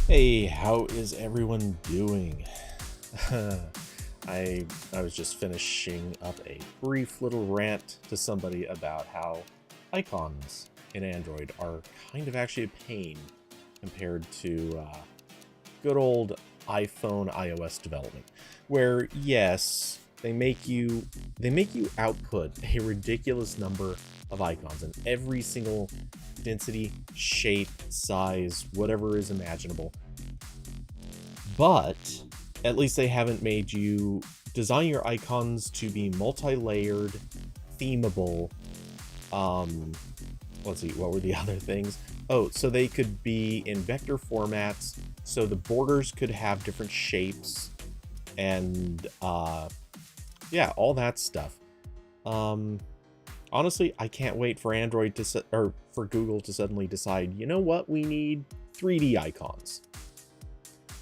Hey, how is everyone doing? I was just finishing up a brief little rant to somebody about how icons in Android are kind of actually a pain compared to good old iPhone iOS development, where yes, they make you output a ridiculous number of icons in every single density, shape, size, whatever is imaginable. But at least they haven't made you design your icons to be multi-layered, themable. Let's see, what were the other things? Oh, so they could be in vector formats, so the borders could have different shapes, and yeah, all that stuff. Honestly, I can't wait for Android to or for Google to suddenly decide, you know what, we need 3D icons.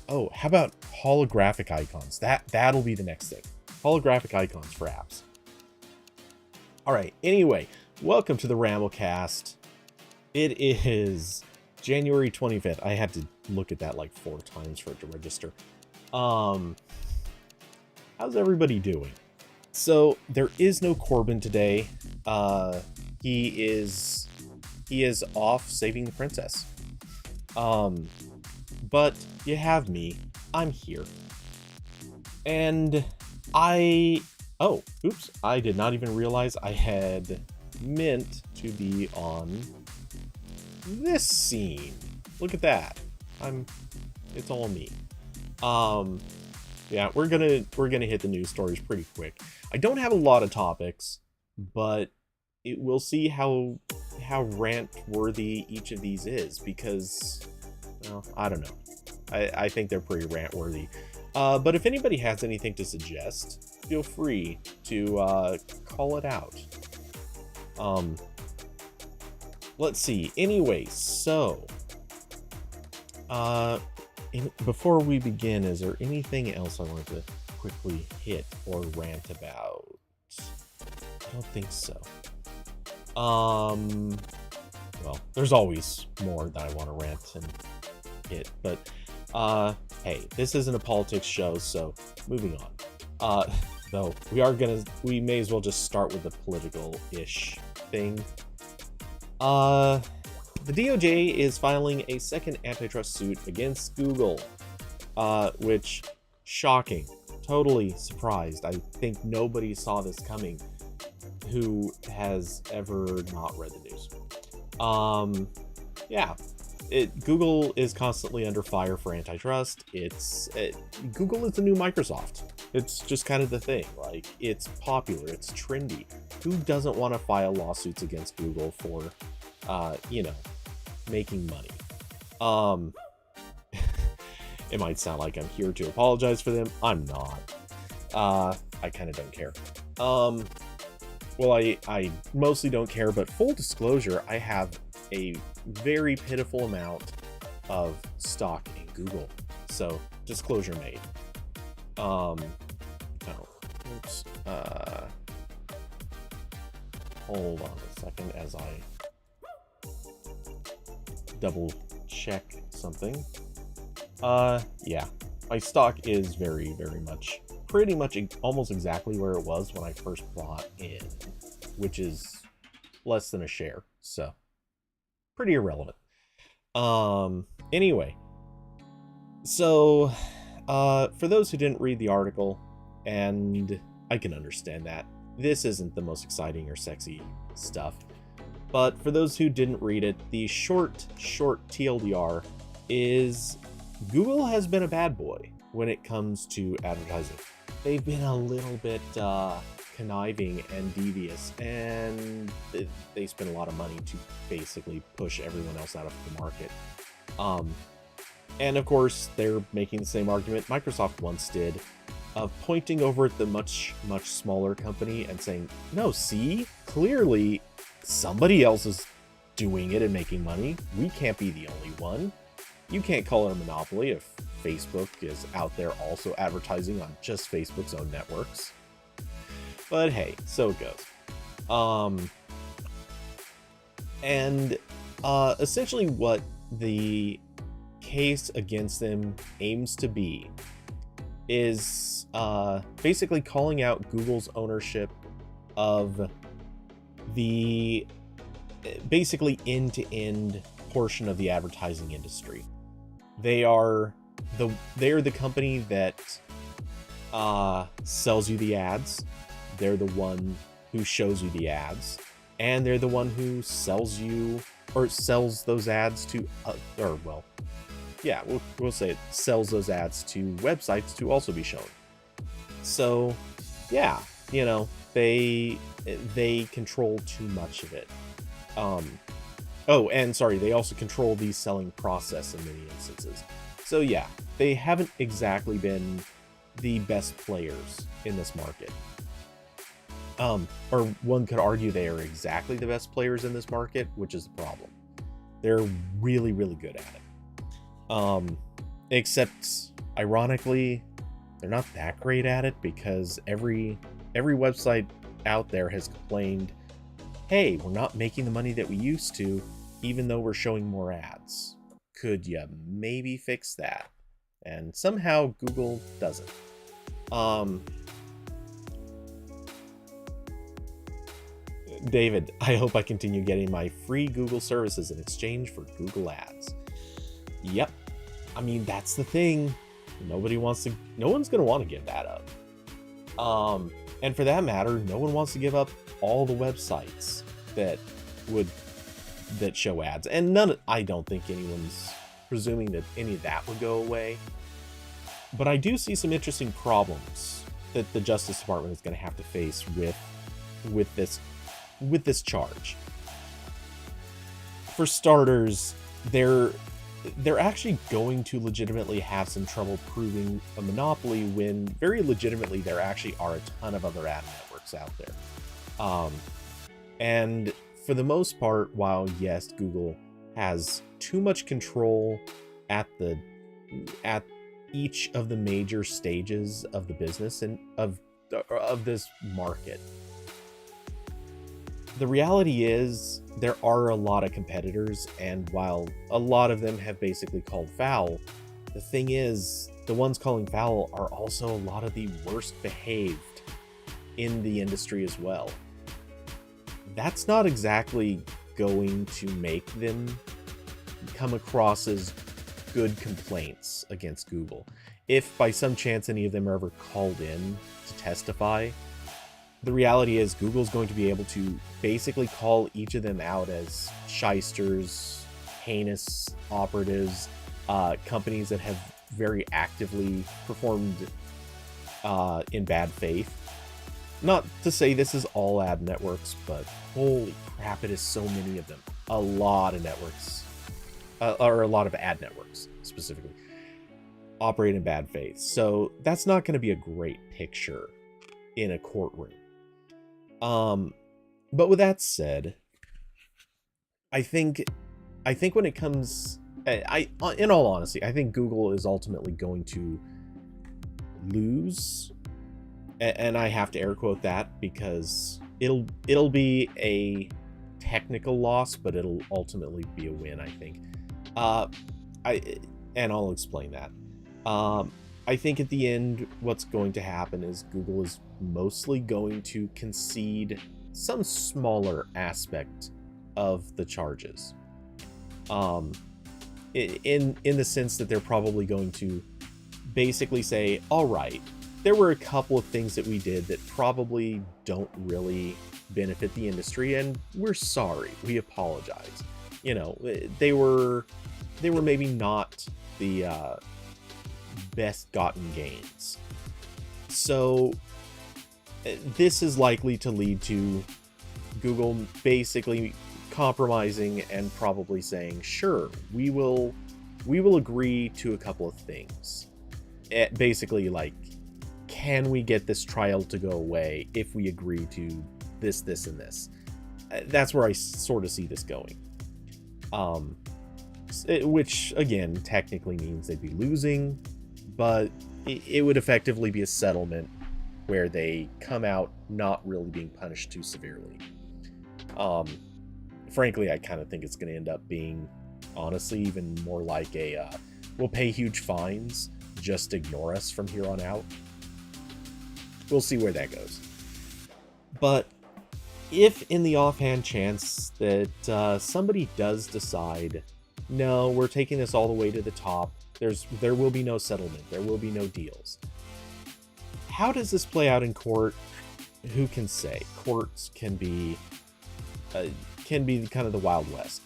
Oh, how about holographic icons? That'll be the next thing. Holographic icons for apps. All right. Anyway, welcome to the RambleCast. It is January 25th. I had to look at that like 4 times for it to register. How's everybody doing? So there is no Corbin today. He is off saving the princess. But you have me. I'm here. And I did not even realize I had meant to be on this scene. Look at that. It's all me. Yeah, we're gonna hit the news stories pretty quick. I don't have a lot of topics, but we'll see how rant worthy each of these is, because, well, I don't know. I think they're pretty rant worthy. But if anybody has anything to suggest, feel free to call it out. Let's see. Anyway, so before we begin, is there anything else I want to quickly hit or rant about? I don't think so. Well, there's always more that I want to rant and hit, but hey, this isn't a politics show, so moving on. Though we may as well just start with the political-ish thing. The DOJ is filing a second antitrust suit against Google, which, shocking, totally surprised. I think nobody saw this coming who has ever not read the news. Yeah, Google is constantly under fire for antitrust. Google is the new Microsoft. It's just kind of the thing. Like, it's popular, it's trendy. Who doesn't want to file lawsuits against Google for, making money? It might sound like I'm here to apologize for them. I'm not. I kind of don't care. Well, I mostly don't care, but full disclosure, I have a very pitiful amount of stock in Google. So, disclosure made. Oops. Hold on a second as I double check something. Yeah. My stock is very, very much, pretty much almost exactly where it was when I first bought in, which is less than a share. So, pretty irrelevant. Anyway, so for those who didn't read the article, and I can understand that, this isn't the most exciting or sexy stuff, but for those who didn't read it, the short TLDR is Google has been a bad boy when it comes to advertising. They've been a little bit conniving and devious, and they spend a lot of money to basically push everyone else out of the market. And of course, they're making the same argument Microsoft once did, of pointing over at the much smaller company and saying, no, see, clearly somebody else is doing it and making money. We can't be the only one. You can't call it a monopoly if Facebook is out there also advertising on just Facebook's own networks. But hey, so it goes. Essentially what the case against them aims to be is basically calling out Google's ownership of the basically end-to-end portion of the advertising industry. They are the company that sells you the ads. They're the one who shows you the ads, and they're the one who sells those ads to we'll say it sells those ads to websites to also be shown. So yeah, they control too much of it. They also control the selling process in many instances. So yeah, they haven't exactly been the best players in this market. Or one could argue they are exactly the best players in this market, which is the problem. They're really, really good at it. Except, ironically, they're not that great at it, because every website out there has complained, hey, we're not making the money that we used to, even though we're showing more ads. Could you maybe fix that? And somehow Google doesn't. David, I hope I continue getting my free Google services in exchange for Google ads. Yep. I mean, that's the thing. No one's going to want to give that up. And for that matter, no one wants to give up all the websites that show ads. And I don't think anyone's presuming that any of that would go away. But I do see some interesting problems that the Justice Department is going to have to face with this charge. For starters, they're actually going to legitimately have some trouble proving a monopoly when very legitimately there actually are a ton of other ad networks out there. And for the most part, while yes, Google has too much control at each of the major stages of the business and of this market, the reality is there are a lot of competitors, and while a lot of them have basically called foul, the thing is, the ones calling foul are also a lot of the worst behaved in the industry as well. That's not exactly going to make them come across as good complaints against Google. If by some chance any of them are ever called in to testify, the reality is Google's going to be able to basically call each of them out as shysters, heinous operatives, companies that have very actively performed in bad faith. Not to say this is all ad networks, but holy crap, it is so many of them. A lot of networks, or a lot of ad networks specifically, operate in bad faith. So that's not going to be a great picture in a courtroom. But with that said, I think when it comes, in all honesty, I think Google is ultimately going to lose, and I have to air quote that because it'll be a technical loss, but it'll ultimately be a win, I think. I'll explain that. I think at the end, what's going to happen is Google is mostly going to concede some smaller aspect of the charges. In the sense that they're probably going to basically say, all right, there were a couple of things that we did that probably don't really benefit the industry, and we're sorry, we apologize. They were maybe not the best gotten gains. So this is likely to lead to Google basically compromising and probably saying, sure, we will agree to a couple of things. Basically, like, can we get this trial to go away if we agree to this, and this? That's where I sort of see this going. Which, again, technically means they'd be losing, but it would effectively be a settlement where they come out not really being punished too severely. Frankly, I kind of think it's going to end up being, honestly, even more like a will pay huge fines, just ignore us from here on out. We'll see where that goes. But if in the offhand chance that somebody does decide, no, we're taking this all the way to the top, there will be no settlement, there will be no deals. How does this play out in court? Who can say? Courts can be kind of the Wild West.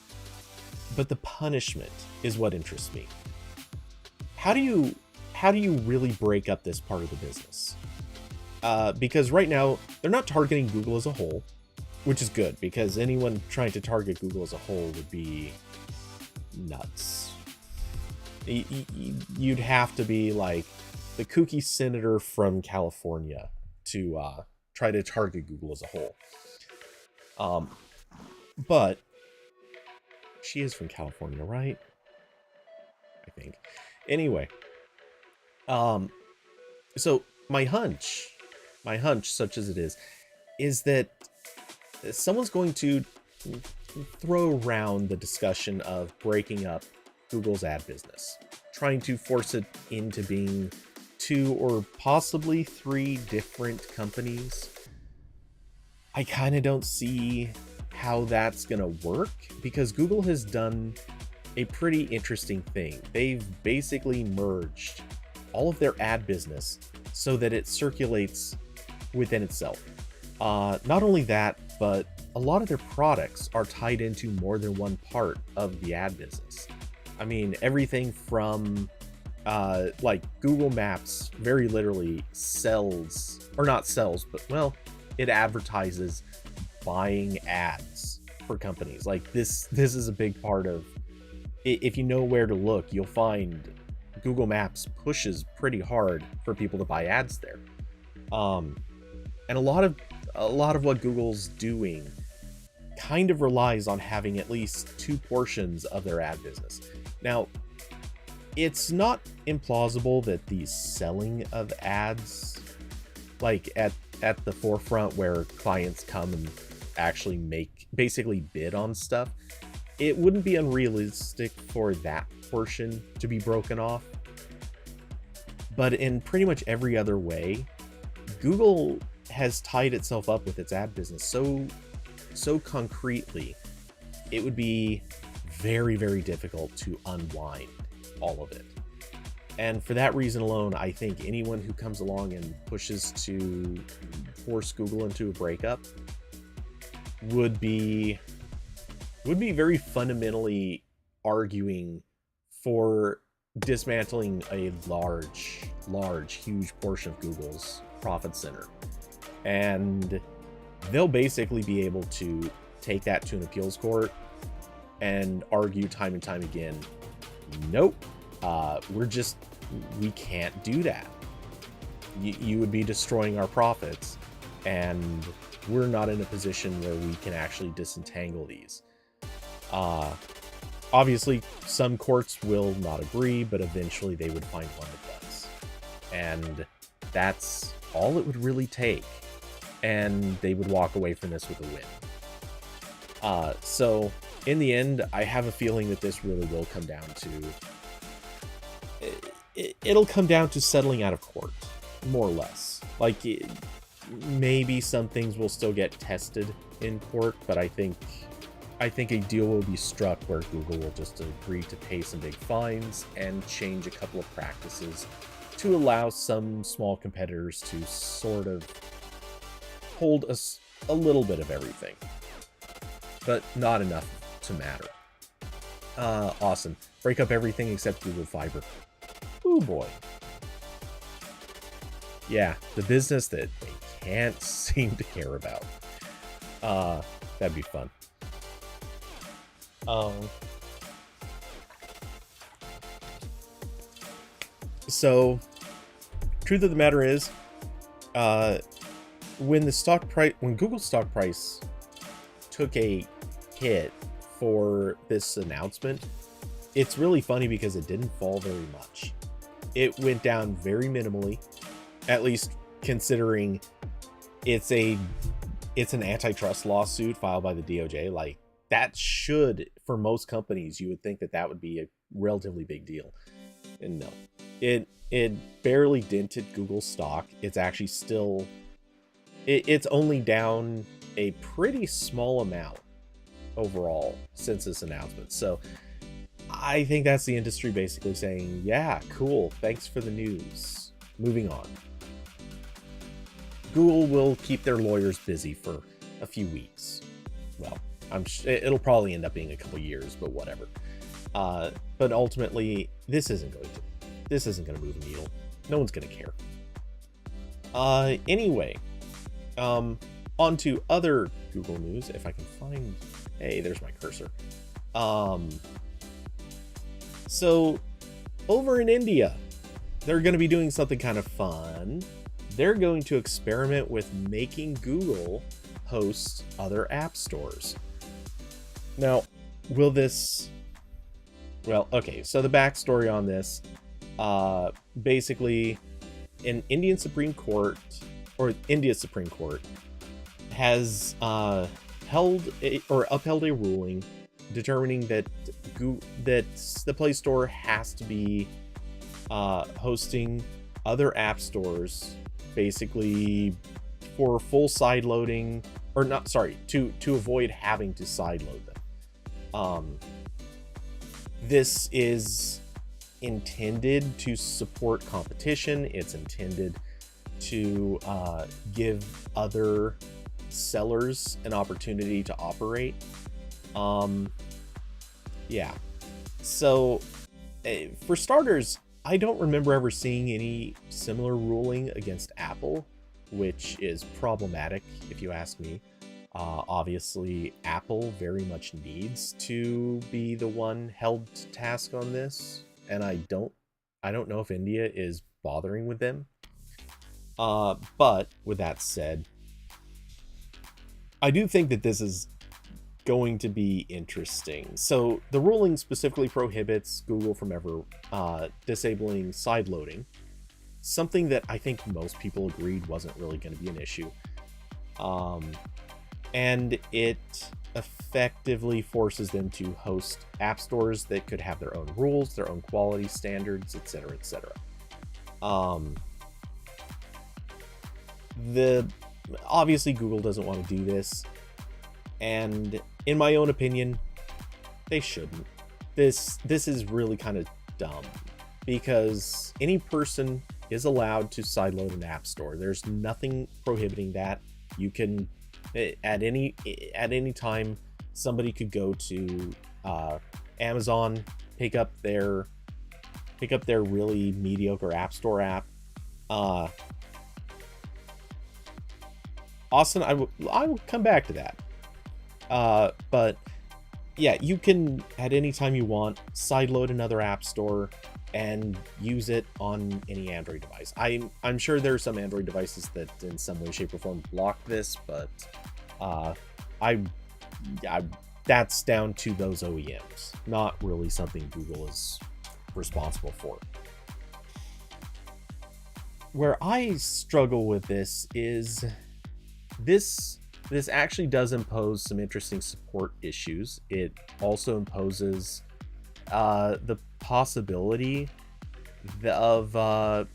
But the punishment is what interests me. How do you really break up this part of the business? Because right now, they're not targeting Google as a whole, which is good, because anyone trying to target Google as a whole would be nuts. You'd have to be like the kooky senator from California to try to target Google as a whole. But she is from California, right? I think. Anyway, so my hunch, such as it is that someone's going to throw around the discussion of breaking up Google's ad business, trying to force it into being 2 or possibly 3 different companies. I kind of don't see how that's gonna work, because Google has done a pretty interesting thing. They've basically merged all of their ad business so that it circulates within itself. Not only that, but a lot of their products are tied into more than one part of the ad business. I mean, everything from like Google Maps very literally sells, or not sells, but well, it advertises buying ads for companies. Like this is a big part of, if you know where to look, you'll find Google Maps pushes pretty hard for people to buy ads there. And a lot of what Google's doing kind of relies on having at least 2 portions of their ad business. Now, it's not implausible that the selling of ads, like at the forefront where clients come and actually basically bid on stuff, it wouldn't be unrealistic for that portion to be broken off. But in pretty much every other way, Google has tied itself up with its ad business so concretely, it would be very, very difficult to unwind all of it. And for that reason alone, I think anyone who comes along and pushes to force Google into a breakup would be very fundamentally arguing for dismantling a large, huge portion of Google's profit center. And they'll basically be able to take that to an appeals court and argue time and time again, nope, we can't do that. You would be destroying our profits, and we're not in a position where we can actually disentangle these. Obviously, some courts will not agree, but eventually they would find one that does. And that's all it would really take. And they would walk away from this with a win. So in the end, I have a feeling that this really will come down to... It'll come down to settling out of court, more or less. Like, maybe some things will still get tested in court, but I think a deal will be struck where Google will just agree to pay some big fines and change a couple of practices to allow some small competitors to sort of hold a little bit of everything, but not enough to matter. Awesome. Break up everything except Google Fiber. Oh boy. Yeah, the business that they can't seem to care about. That'd be fun. So, truth of the matter is, when Google's stock price took a hit for this announcement, it's really funny because it didn't fall very much. It went down very minimally, at least considering it's an antitrust lawsuit filed by the DOJ. Like, that should, for most companies, you would think that would be a relatively big deal. And no, it barely dented Google's stock. It's actually still, it's only down a pretty small amount overall since this announcement. So I think that's the industry basically saying, yeah, cool, thanks for the news. Moving on. Google will keep their lawyers busy for a few weeks. Well, it'll probably end up being a couple years, but whatever. But ultimately, this isn't going to move the needle. No one's going to care. Anyway, on to other Google news. If I can find, hey, there's my cursor. So over in India, they're going to be doing something kind of fun. They're going to experiment with making Google host other app stores. Now, will this... Well, okay, so the backstory on this, basically, an Indian Supreme Court, or India's Supreme Court, has upheld a ruling determining that the Play Store has to be hosting other app stores, basically for full side loading, or not, sorry, to avoid having to side load them. This is intended to support competition. It's intended to give other sellers an opportunity to operate. Yeah. So, for starters, I don't remember ever seeing any similar ruling against Apple, which is problematic if you ask me. Obviously, Apple very much needs to be the one held to task on this, and I don't know if India is bothering with them. But with that said, I do think that this is going to be interesting. So the ruling specifically prohibits Google from ever disabling side loading, something that I think most people agreed wasn't really going to be an issue. And it effectively forces them to host app stores that could have their own rules, their own quality standards, etc., etc. Obviously Google doesn't want to do this, and in my own opinion, they shouldn't. This is really kind of dumb, because any person is allowed to sideload an app store. There's nothing prohibiting that. You can at any time, somebody could go to Amazon, pick up their really mediocre app store app. Austin, I will come back to that. But yeah, you can at any time you want sideload another app store and use it on any Android device. I'm sure there are some Android devices that in some way, shape, or form block this, but that's down to those OEMs, not really something Google is responsible for. Where I struggle with this is this actually does impose some interesting support issues. It also imposes the possibility of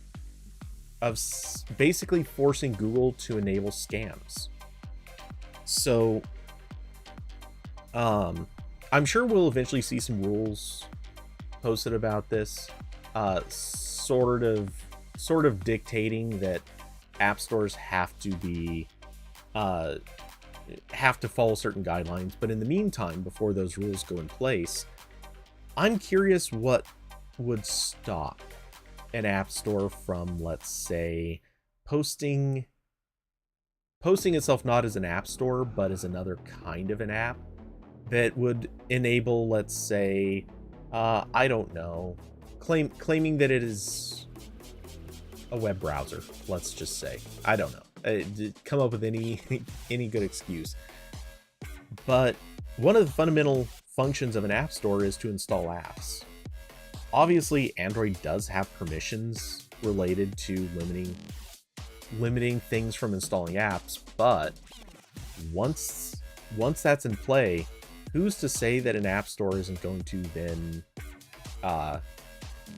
basically forcing Google to enable scams. So I'm sure we'll eventually see some rules posted about this, sort of dictating that app stores have to follow certain guidelines. But in the meantime, before those rules go in place, I'm curious what would stop an app store from, let's say, posting itself not as an app store, but as another kind of an app that would enable, let's say, I don't know, claiming that it is a web browser, let's just say. I don't know. Come up with any good excuse. But one of the fundamental functions of an app store is to install apps. Obviously, Android does have permissions related to limiting things from installing apps, but once that's in play, who's to say that an app store isn't going to then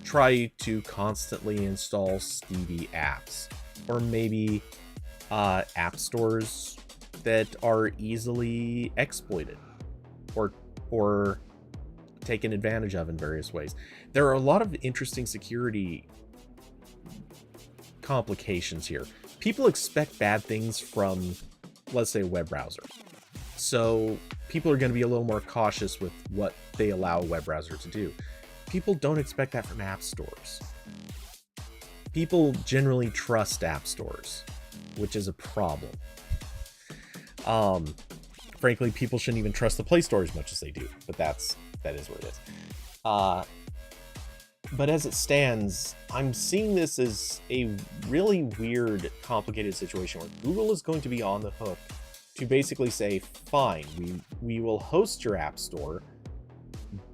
try to constantly install Stevie apps, or maybe app stores that are easily exploited or taken advantage of in various ways. There are a lot of interesting security complications here. People expect bad things from, let's say, a web browser. So people are going to be a little more cautious with what they allow a web browser to do. People don't expect that from app stores. People generally trust app stores, which is a problem. Frankly, people shouldn't even trust the Play Store as much as they do, but that is what it is. But as it stands, I'm seeing this as a really weird, complicated situation where Google is going to be on the hook to basically say, fine, we will host your app store,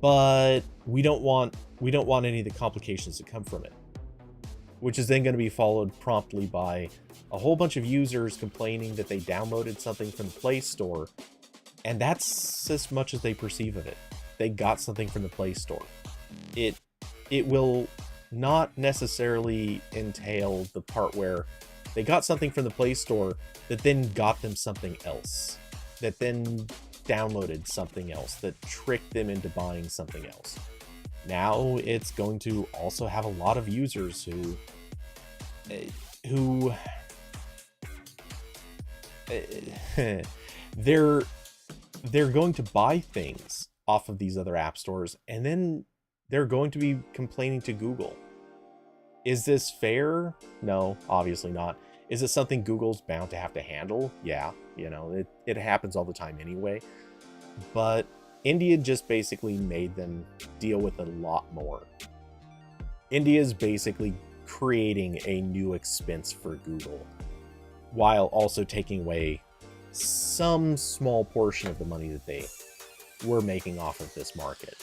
but we don't want any of the complications that come from it. Which is then going to be followed promptly by a whole bunch of users complaining that they downloaded something from the Play Store, and that's as much as they perceive of it. They got something from the Play Store. It will not necessarily entail the part where they got something from the Play Store that then got them something else, that then downloaded something else, that tricked them into buying something else. Now it's going to also have a lot of users who they're going to buy things off of these other app stores, and then they're going to be complaining to Google. Is this fair? No, obviously not. Is it something Google's bound to have to handle? Yeah, it happens all the time anyway. But India just basically made them deal with a lot more. India is basically creating a new expense for Google, while also taking away some small portion of the money that they were making off of this market.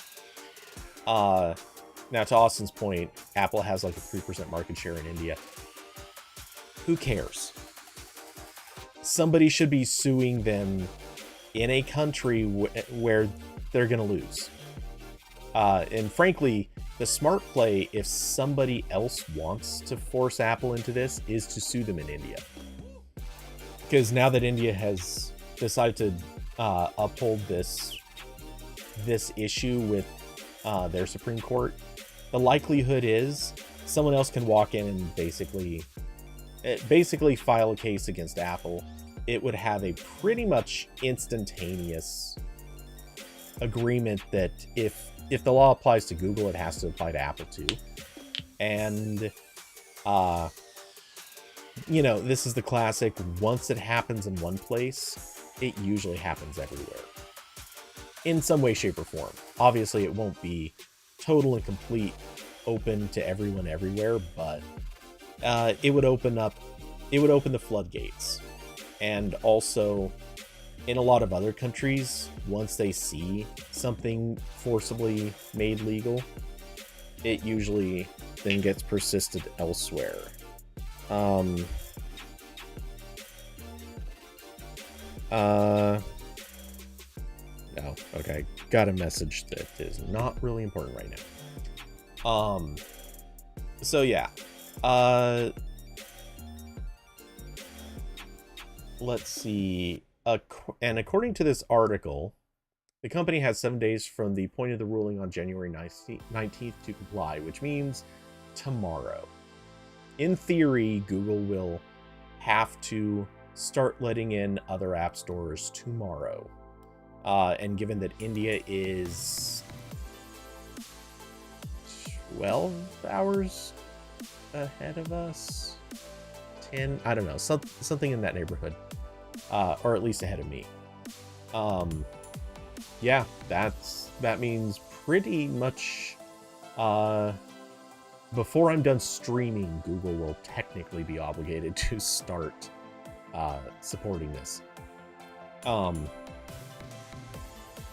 Now, to Austin's point, Apple has like a 3% market share in India. Who cares? Somebody should be suing them in a country where they're going to lose. And frankly, the smart play, if somebody else wants to force Apple into this, is to sue them in India. Because now that India has decided to uphold this issue with their Supreme Court, the likelihood is someone else can walk in and basically file a case against Apple. It would have a pretty much instantaneous agreement that if the law applies to Google, it has to apply to Apple too. And this is the classic, once it happens in one place, it usually happens everywhere in some way, shape, or form. Obviously, it won't be total and complete open to everyone everywhere, but it would open the floodgates. And also, in a lot of other countries, once they see something forcibly made legal, it usually then gets persisted elsewhere. Oh, okay. Got a message that is not really important right now. So yeah. Let's see. And according to this article, the company has 7 days from the point of the ruling on January 19th to comply, which means tomorrow. In theory, Google will have to start letting in other app stores tomorrow. And given that India is 12 hours ahead of us, 10, I don't know, something in that neighborhood, or at least ahead of me. Yeah, that means pretty much before I'm done streaming, Google will technically be obligated to start supporting this.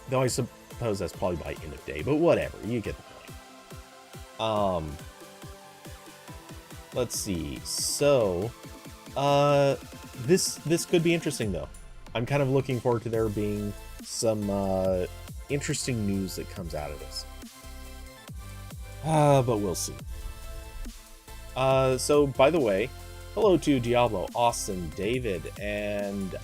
Though I suppose that's probably by end of day, but whatever, you get the point. Let's see. So, this could be interesting though. I'm kind of looking forward to there being some interesting news that comes out of this. But we'll see. So, by the way, hello to Diablo, Austin, David, and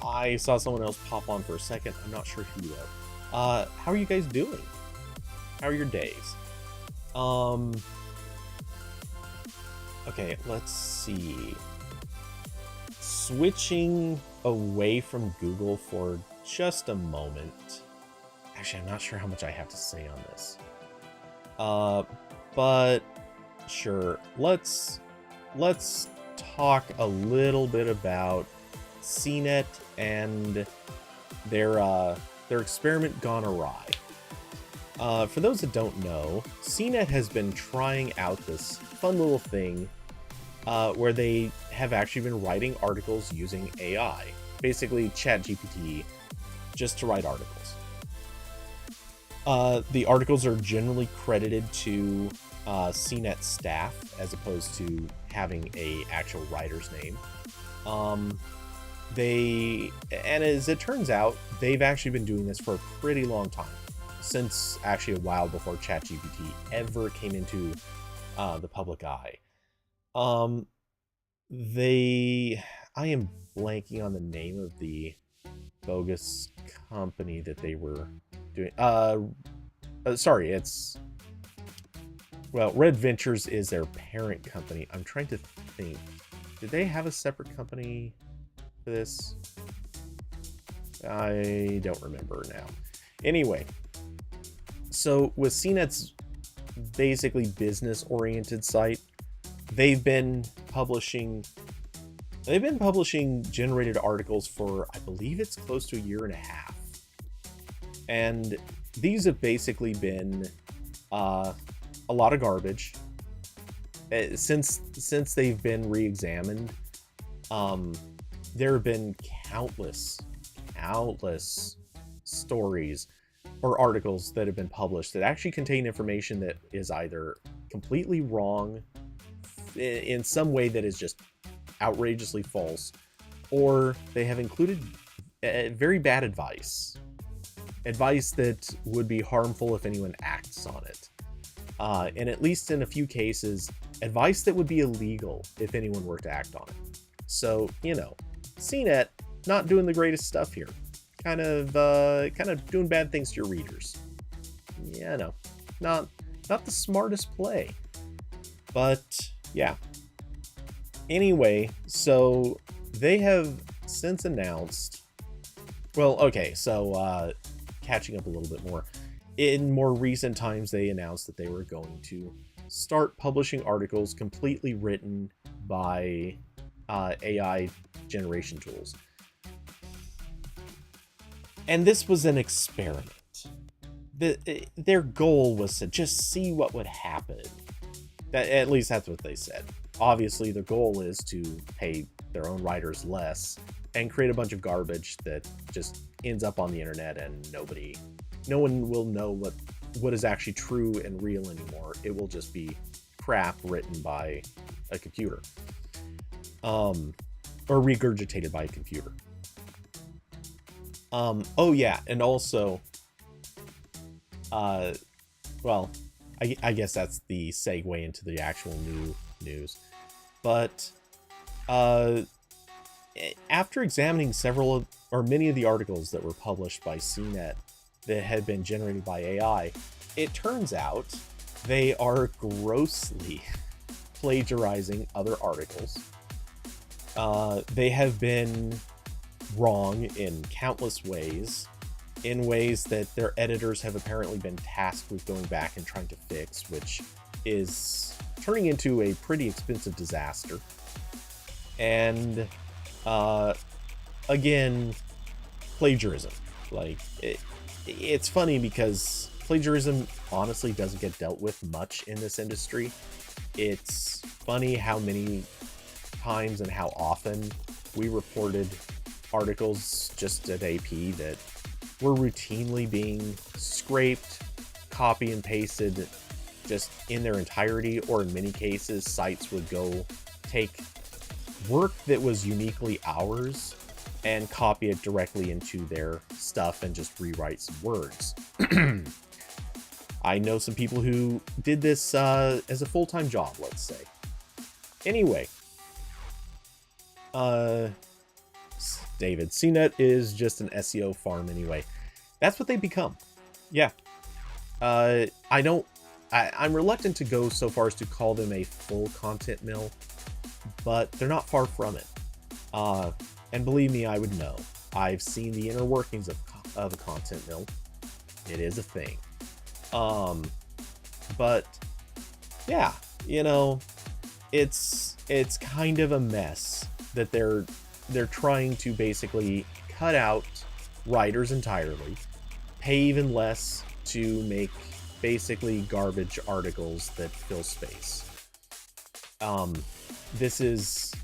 I saw someone else pop on for a second. I'm not sure who though. How are you guys doing? How are your days? Okay, let's see. Switching away from Google for just a moment. Actually, I'm not sure how much I have to say on this. But sure, let's talk a little bit about CNET and their experiment gone awry. For those that don't know, CNET has been trying out this fun little thing where they have actually been writing articles using AI, basically ChatGPT, just to write articles. The articles are generally credited to CNET staff as opposed to having a actual writer's name. And as it turns out, they've actually been doing this for a pretty long time, since actually a while before ChatGPT ever came into the public eye. I am blanking on the name of the bogus company that they were doing. Sorry, it's... Well, Red Ventures is their parent company. I'm trying to think. Did they have a separate company for this? I don't remember now. Anyway, so with CNET's basically business-oriented site, they've been publishing generated articles for, I believe it's close to a year and a half. And these have basically been a lot of garbage. Since they've been re-examined, there have been countless stories or articles that have been published that actually contain information that is either completely wrong in some way that is just outrageously false, or they have included very bad advice that would be harmful if anyone acts on it. And at least in a few cases, advice that would be illegal if anyone were to act on it. So, CNET not doing the greatest stuff here. Kind of doing bad things to your readers. Yeah, no. Not the smartest play. But, yeah. Anyway, so they have since announced... Well, okay, so catching up a little bit more. In more recent times, they announced that they were going to start publishing articles completely written by AI generation tools. And this was an experiment. Their goal was to just see what would happen. At least that's what they said. Obviously, the goal is to pay their own writers less and create a bunch of garbage that just ends up on the internet, and no one will know what is actually true and real anymore. It will just be crap written by a computer, or regurgitated by a computer. Oh yeah, and also, well, I guess that's the segue into the actual new news. But after examining many of the articles that were published by CNET that had been generated by AI, it turns out they are grossly plagiarizing other articles. They have been wrong in countless ways, in ways that their editors have apparently been tasked with going back and trying to fix, which is turning into a pretty expensive disaster. And again, plagiarism. Like, it's funny because plagiarism honestly doesn't get dealt with much in this industry. It's funny how many times and how often we reported articles just at AP that were routinely being scraped, copy and pasted just in their entirety, or in many cases, sites would go take work that was uniquely ours and copy it directly into their stuff and just rewrite some words. I know some people who did this as a full-time job, let's say. Anyway, David, CNET is just an SEO farm anyway. That's what they become. Yeah. I'm reluctant to go so far as to call them a full content mill, but they're not far from it. And believe me, I would know. I've seen the inner workings of a content mill. It is a thing. But yeah, you know, it's kind of a mess that they're trying to basically cut out writers entirely, pay even less to make basically garbage articles that fill space. This is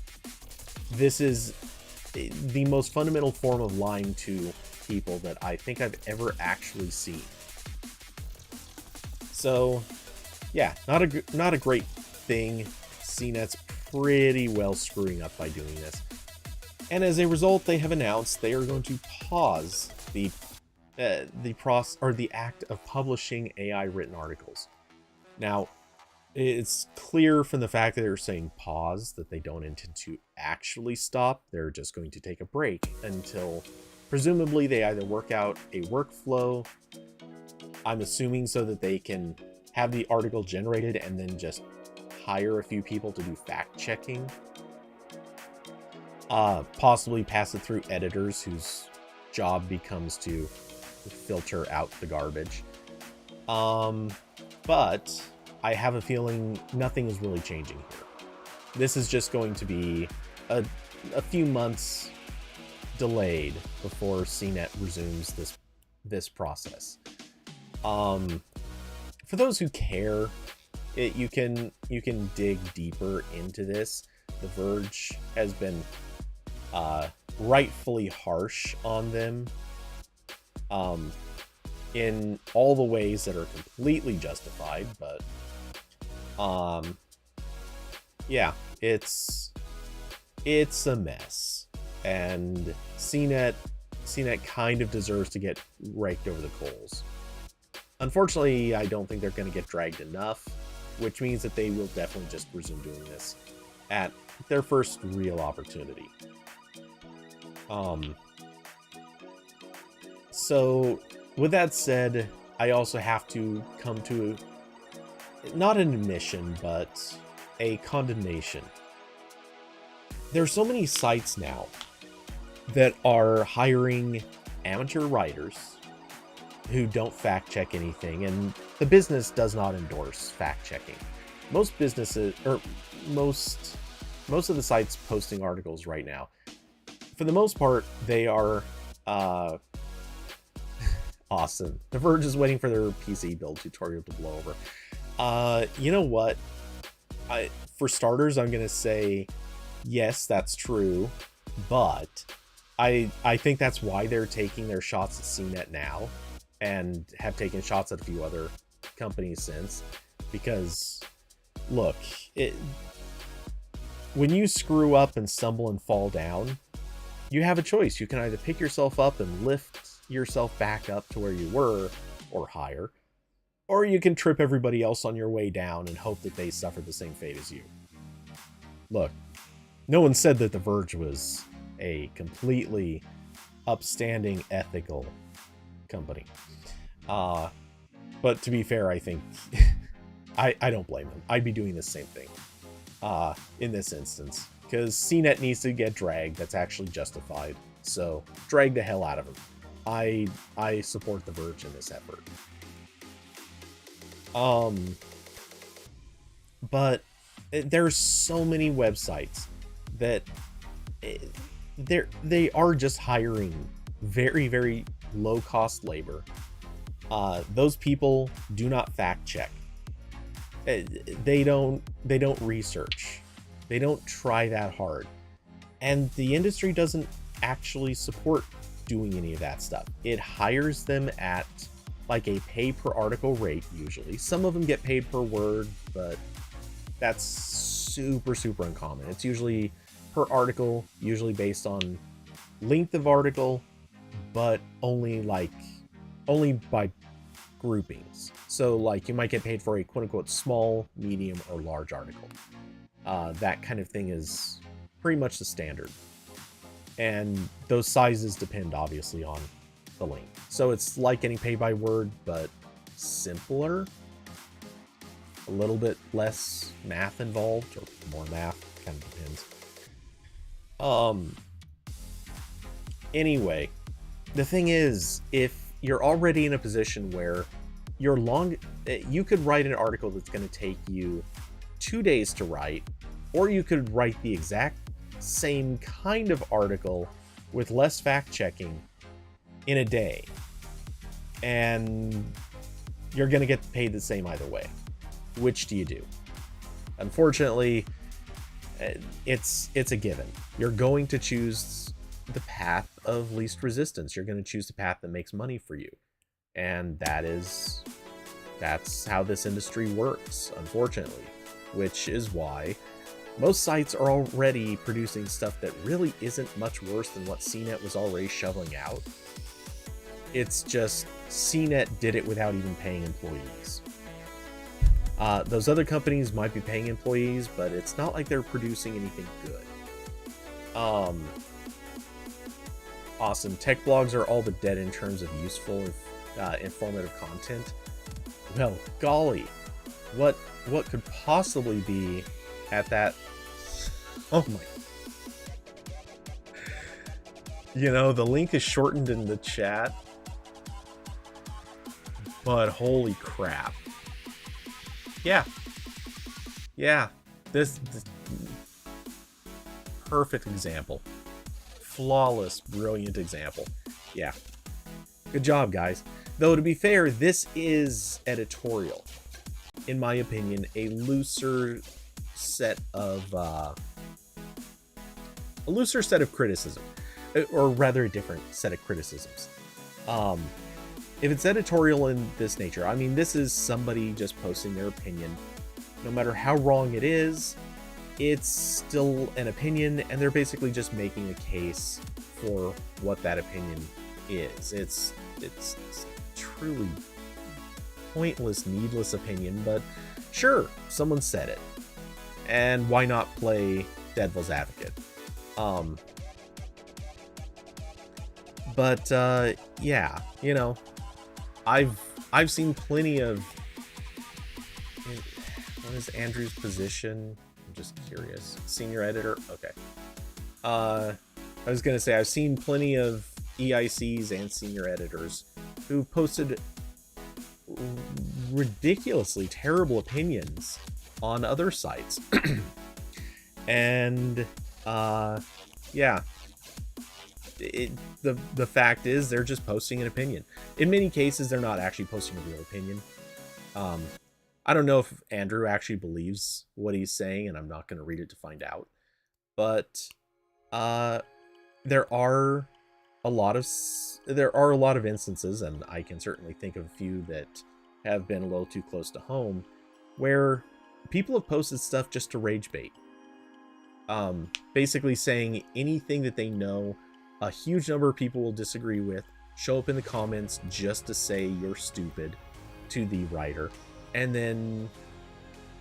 the most fundamental form of lying to people that I think I've ever actually seen. So, yeah, not a great thing. CNET's pretty well screwing up by doing this. And as a result, they have announced they are going to pause the act of publishing AI written articles. Now, it's clear from the fact that they're saying pause that they don't intend to actually stop. They're just going to take a break until presumably they either work out a workflow, I'm assuming, so that they can have the article generated and then just hire a few people to do fact checking. Possibly pass it through editors whose job becomes to filter out the garbage. But I have a feeling nothing is really changing here. This is just going to be a few months delayed before CNET resumes this process. For those who care, you can dig deeper into this. The Verge has been rightfully harsh on them in all the ways that are completely justified, but yeah, it's a mess, and CNET kind of deserves to get raked over the coals. Unfortunately, I don't think they're going to get dragged enough, which means that they will definitely just resume doing this at their first real opportunity. So with that said, I also have to come to not an admission, but a condemnation. There are so many sites now that are hiring amateur writers who don't fact check anything, and the business does not endorse fact checking. Most businesses, or most of the sites posting articles right now, for the most part, they are awesome. The Verge is waiting for their PC build tutorial to blow over. You know what? For starters, I'm gonna say yes, that's true, but I think that's why they're taking their shots at CNET now, and have taken shots at a few other companies since. Because look, when you screw up and stumble and fall down, you have a choice. You can either pick yourself up and lift yourself back up to where you were, or higher, or you can trip everybody else on your way down and hope that they suffer the same fate as you. Look, no one said that The Verge was a completely upstanding, ethical company. But to be fair, I think I don't blame them. I'd be doing the same thing in this instance, because CNET needs to get dragged. That's actually justified. So drag the hell out of them. I support The Verge in this effort. But there's so many websites that they are just hiring very, very low cost labor. Those people do not fact check. They don't research. They don't try that hard. And the industry doesn't actually support doing any of that stuff. It hires them at like a pay per article rate usually. Some of them get paid per word, but that's super, super uncommon. It's usually per article, usually based on length of article, but only by groupings. So like you might get paid for a quote unquote small, medium, or large article. That kind of thing is pretty much the standard. And those sizes depend obviously on the link. So it's like getting paid by word, but simpler. A little bit less math involved, or more math, kind of depends. Anyway, the thing is, if you're already in a position where you could write an article that's going to take you 2 days to write, or you could write the exact same kind of article with less fact checking in a day, and you're going to get paid the same either way. Which do you do? Unfortunately, it's a given. You're going to choose the path of least resistance. You're going to choose the path that makes money for you. And that's how this industry works, unfortunately. Which is why most sites are already producing stuff that really isn't much worse than what CNET was already shoveling out. It's just CNET did it without even paying employees. Those other companies might be paying employees, but it's not like they're producing anything good. Awesome. Tech blogs are all but dead in terms of useful, informative content. Well, golly, what could possibly be at that? Oh my! The link is shortened in the chat, but holy crap! Yeah, this perfect example. Flawless, brilliant example. Yeah. Good job, guys. Though, to be fair, this is editorial. In my opinion, a looser set of criticism. Or rather, a different set of criticisms. If it's editorial in this nature, I mean, this is somebody just posting their opinion. No matter how wrong it is, it's still an opinion, and they're basically just making a case for what that opinion is. It's truly pointless, needless opinion, but sure, someone said it. And why not play devil's advocate? Yeah, I've seen plenty of. What is Andrew's position? I'm just curious. Senior editor? Okay. I was gonna say I've seen plenty of EICs and senior editors who posted ridiculously terrible opinions on other sites. And yeah. The fact is they're just posting an opinion. In many cases, they're not actually posting a real opinion. I don't know if Andrew actually believes what he's saying, and I'm not going to read it to find out. But there are a lot of instances, and I can certainly think of a few that have been a little too close to home, where people have posted stuff just to rage bait. Basically saying anything that they know a huge number of people will disagree with, show up in the comments just to say you're stupid to the writer, and then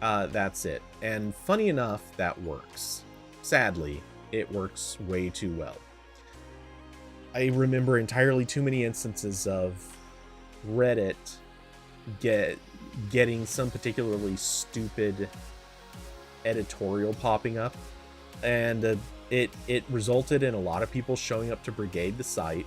that's it. And funny enough, that works. Sadly, it works way too well. I remember entirely too many instances of Reddit getting some particularly stupid editorial popping up, and it resulted in a lot of people showing up to brigade the site,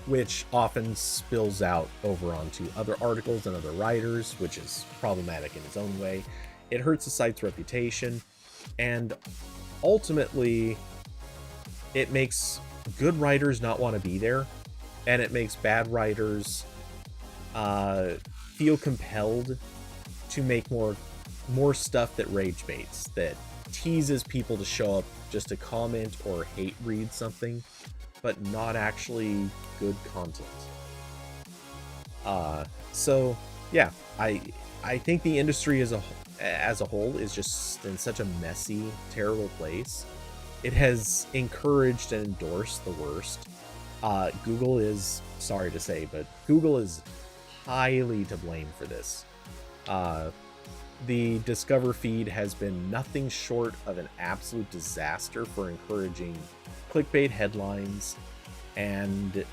which often spills out over onto other articles and other writers, which is problematic in its own way. It hurts the site's reputation, and ultimately it makes good writers not want to be there, and it makes bad writers feel compelled to make more stuff that rage baits, that teases people to show up just to comment or hate read something, but not actually good content. So yeah, I think the industry as a whole is just in such a messy, terrible place. It has encouraged and endorsed the worst. Google is, sorry to say, but Google is highly to blame for this. The Discover feed has been nothing short of an absolute disaster for encouraging clickbait headlines and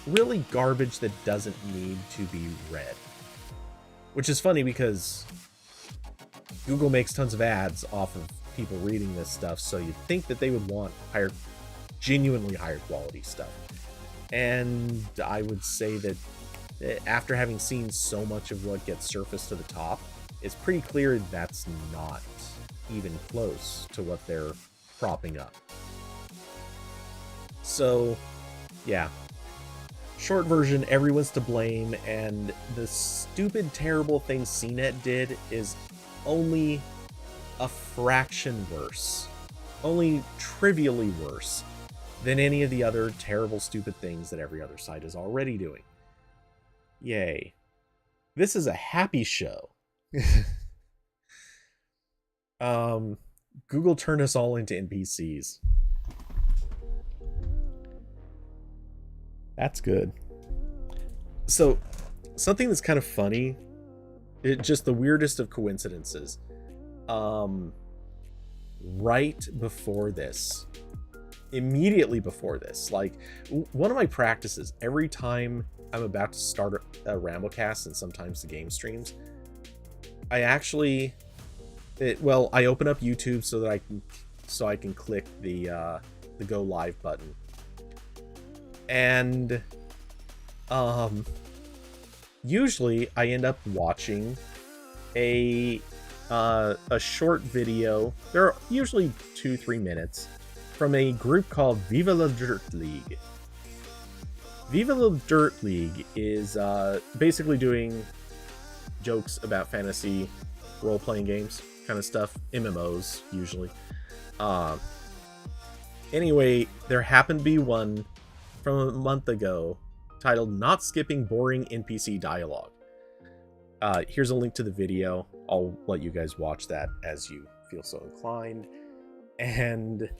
really garbage that doesn't need to be read. Which is funny because Google makes tons of ads off of people reading this stuff, so you'd think that they would want genuinely higher quality stuff. And I would say that after having seen so much of what gets surfaced to the top, it's pretty clear that's not even close to what they're propping up. So, yeah. Short version, everyone's to blame, and the stupid, terrible thing CNET did is only a fraction worse. Only trivially worse than any of the other terrible, stupid things that every other site is already doing. Yay. This is a happy show. Google turned us all into NPCs. That's good. So, something that's kind of funny, just the weirdest of coincidences. Right before this, immediately before this, like one of my practices every time I'm about to start a RambleCast and sometimes the game streams, I actually, I open up YouTube so that I can click the go live button, and usually I end up watching a short video. They're usually 2-3 minutes from a group called Viva la Dirt League. Viva la Dirt League is basically doing jokes about fantasy role-playing games kind of stuff, MMOs usually. Anyway, there happened to be one from a month ago titled Not Skipping Boring NPC Dialogue. Here's a link to the video. I'll let you guys watch that as you feel so inclined. And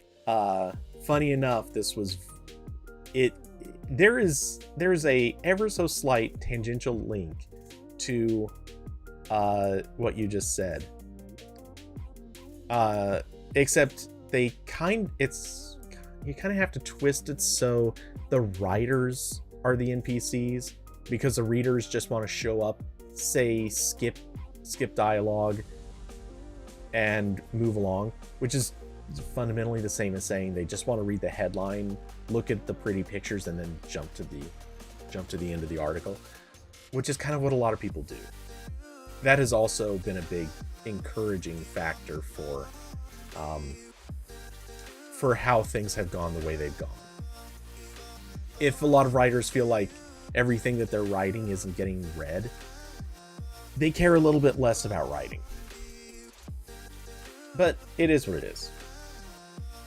funny enough, there is a ever so slight tangential link to what you just said. Except you kind of have to twist it so the writers are the NPCs, because the readers just want to show up, say skip dialogue, and move along, which is fundamentally the same as saying they just want to read the headline, look at the pretty pictures, and then jump to the end of the article, which is kind of what a lot of people do. That has also been a big encouraging factor for how things have gone the way they've gone. If a lot of writers feel like everything that they're writing isn't getting read, they care a little bit less about writing. But it is what it is.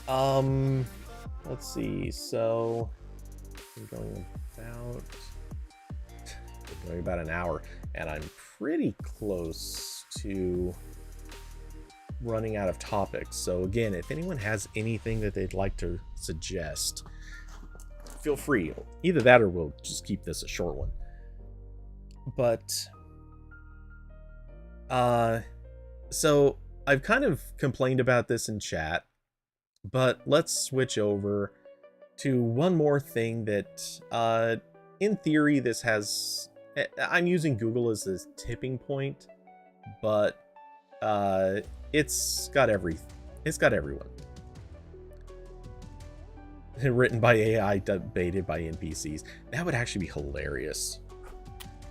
Let's see. So I'm going about an hour, and I'm pretty close to running out of topics. So again, if anyone has anything that they'd like to suggest, feel free. Either that or we'll just keep this a short one. But so I've kind of complained about this in chat, but let's switch over to one more thing that in theory this has, I'm using Google as a tipping point, but it's got everyone. Written by AI, debated by NPCs. That would actually be hilarious.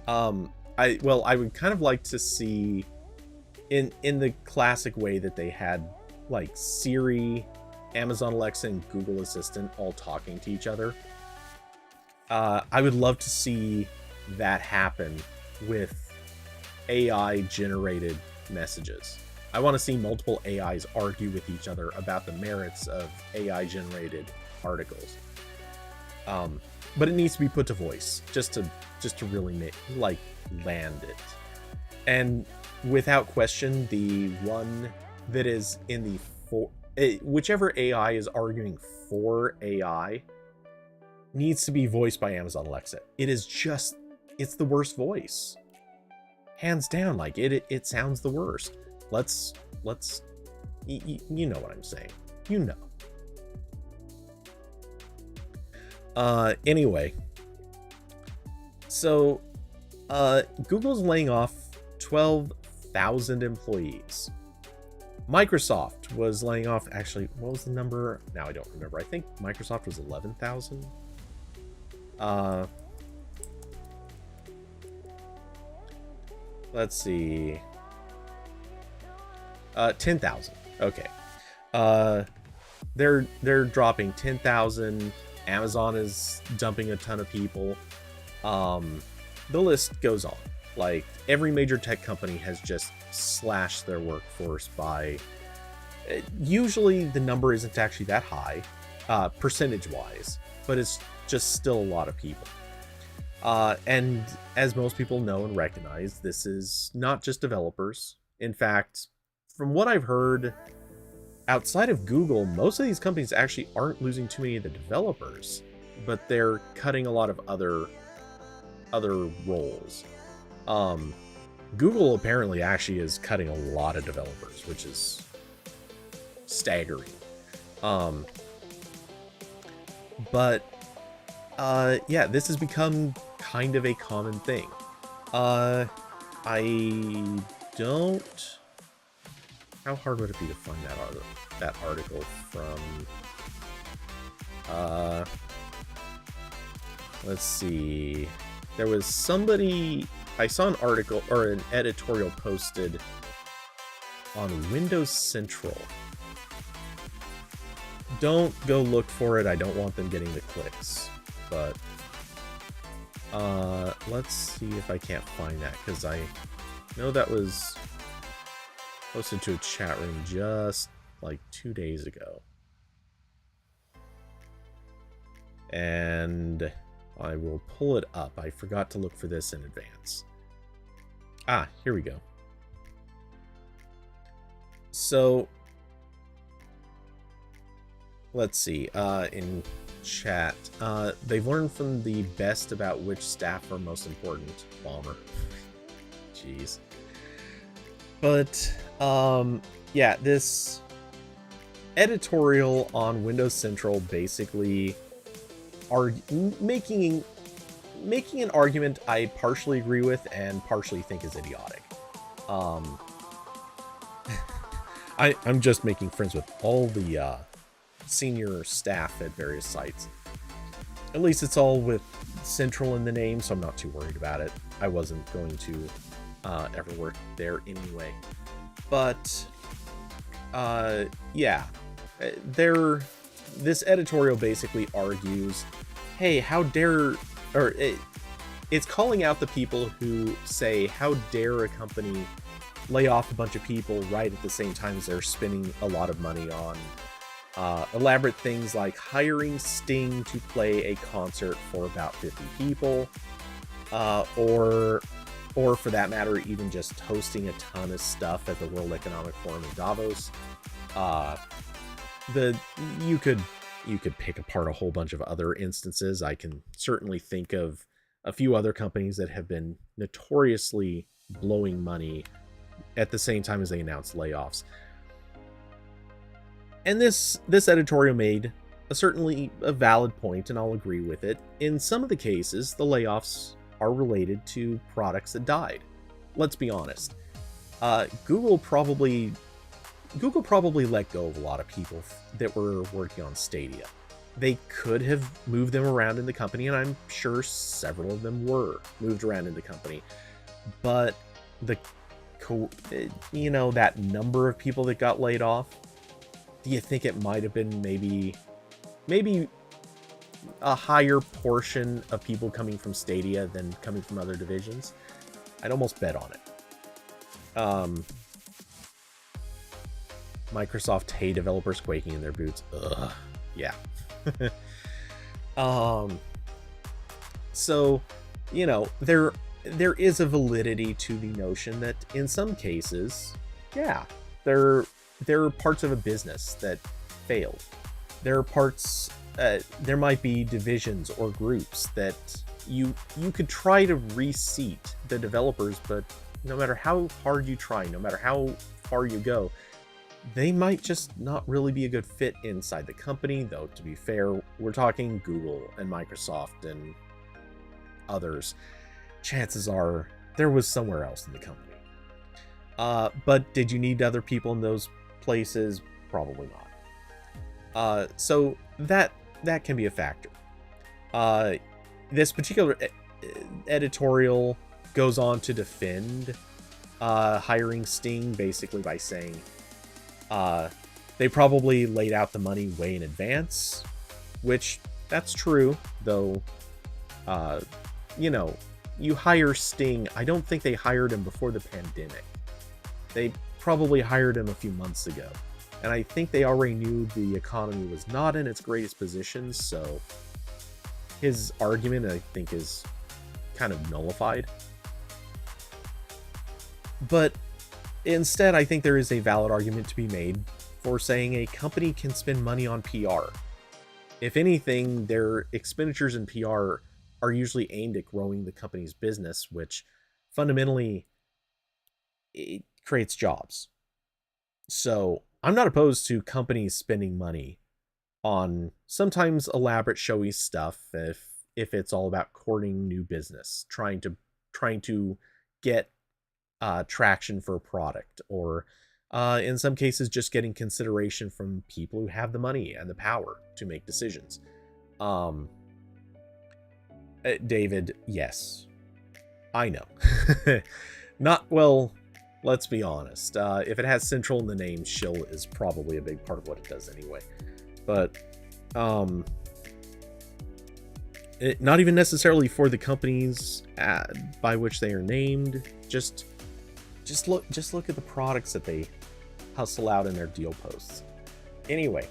I would kind of like to see in the classic way that they had like Siri, Amazon Alexa, and Google Assistant all talking to each other. I would love to see that happen with AI generated messages. I want to see multiple AIs argue with each other about the merits of AI generated articles. But it needs to be put to voice just to really land it. And without question, the one that is in whichever AI is arguing for AI needs to be voiced by Amazon Alexa. It it's the worst voice. Hands down, like it sounds the worst. Let's you know what I'm saying. You know. Anyway. So, Google's laying off 12,000 employees. Microsoft was laying off, actually, what was the number? Now I don't remember. I think Microsoft was 11,000. Let's see. 10,000. Okay. They're dropping 10,000. Amazon is dumping a ton of people. The list goes on. Like, every major tech company has just slashed their workforce by... Usually the number isn't actually that high, percentage-wise, but it's just still a lot of people. And as most people know and recognize, this is not just developers. In fact, from what I've heard, outside of Google, most of these companies actually aren't losing too many of the developers, but they're cutting a lot of other roles. Google apparently actually is cutting a lot of developers, which is staggering. But yeah, this has become kind of a common thing. I don't... How hard would it be to find that article from... let's see. There was somebody... I saw an article or an editorial posted on Windows Central. Don't go look for it. I don't want them getting the clicks. But let's see if I can't find that, because I know that was posted to a chat room just like 2 days ago. And I will pull it up. I forgot to look for this in advance. Ah, here we go. So, let's see. In chat, they've learned from the best about which staff are most important. Bomber. Jeez. But, yeah, this editorial on Windows Central basically are making an argument I partially agree with and partially think is idiotic. I'm just making friends with all the senior staff at various sites. At least it's all with Central in the name, so I'm not too worried about it. I wasn't going to ever work there anyway. But yeah, this editorial basically argues, hey, how dare... or it's calling out the people who say, how dare a company lay off a bunch of people right at the same time as they're spending a lot of money on elaborate things like hiring Sting to play a concert for about 50 people, or for that matter, even just hosting a ton of stuff at the World Economic Forum in Davos. You could pick apart a whole bunch of other instances. I can certainly think of a few other companies that have been notoriously blowing money at the same time as they announced layoffs. And this editorial made certainly a valid point, and I'll agree with it. In some of the cases, the layoffs are related to products that died. Let's be honest. Google probably let go of a lot of people that were working on Stadia. They could have moved them around in the company, and I'm sure several of them were moved around in the company. But that number of people that got laid off, do you think it might have been maybe a higher portion of people coming from Stadia than coming from other divisions? I'd almost bet on it. Microsoft, hey, developers quaking in their boots. Ugh, yeah. So, there is a validity to the notion that in some cases, yeah, there are parts of a business that failed. There are parts, there might be divisions or groups that, you could try to reseat the developers, but no matter how hard you try, no matter how far you go, they might just not really be a good fit inside the company. Though, to be fair, we're talking Google and Microsoft and others. Chances are there was somewhere else in the company. But did you need other people in those places? Probably not. So that can be a factor. This particular editorial goes on to defend hiring Sting, basically by saying they probably laid out the money way in advance, which that's true, though. You know, you hire Sting. I don't think they hired him before the pandemic. They probably hired him a few months ago. And I think they already knew the economy was not in its greatest position, so his argument, I think, is kind of nullified. But instead, I think there is a valid argument to be made for saying a company can spend money on PR. If anything, their expenditures in PR are usually aimed at growing the company's business, which fundamentally it creates jobs. So I'm not opposed to companies spending money on sometimes elaborate, showy stuff if it's all about courting new business, trying to get traction for a product, or in some cases just getting consideration from people who have the money and the power to make decisions. David, yes, I know. Not well. Let's be honest. If it has Central in the name, shill is probably a big part of what it does anyway. But not even necessarily for the companies by which they are named. Just look at the products that they hustle out in their deal posts. Anyway,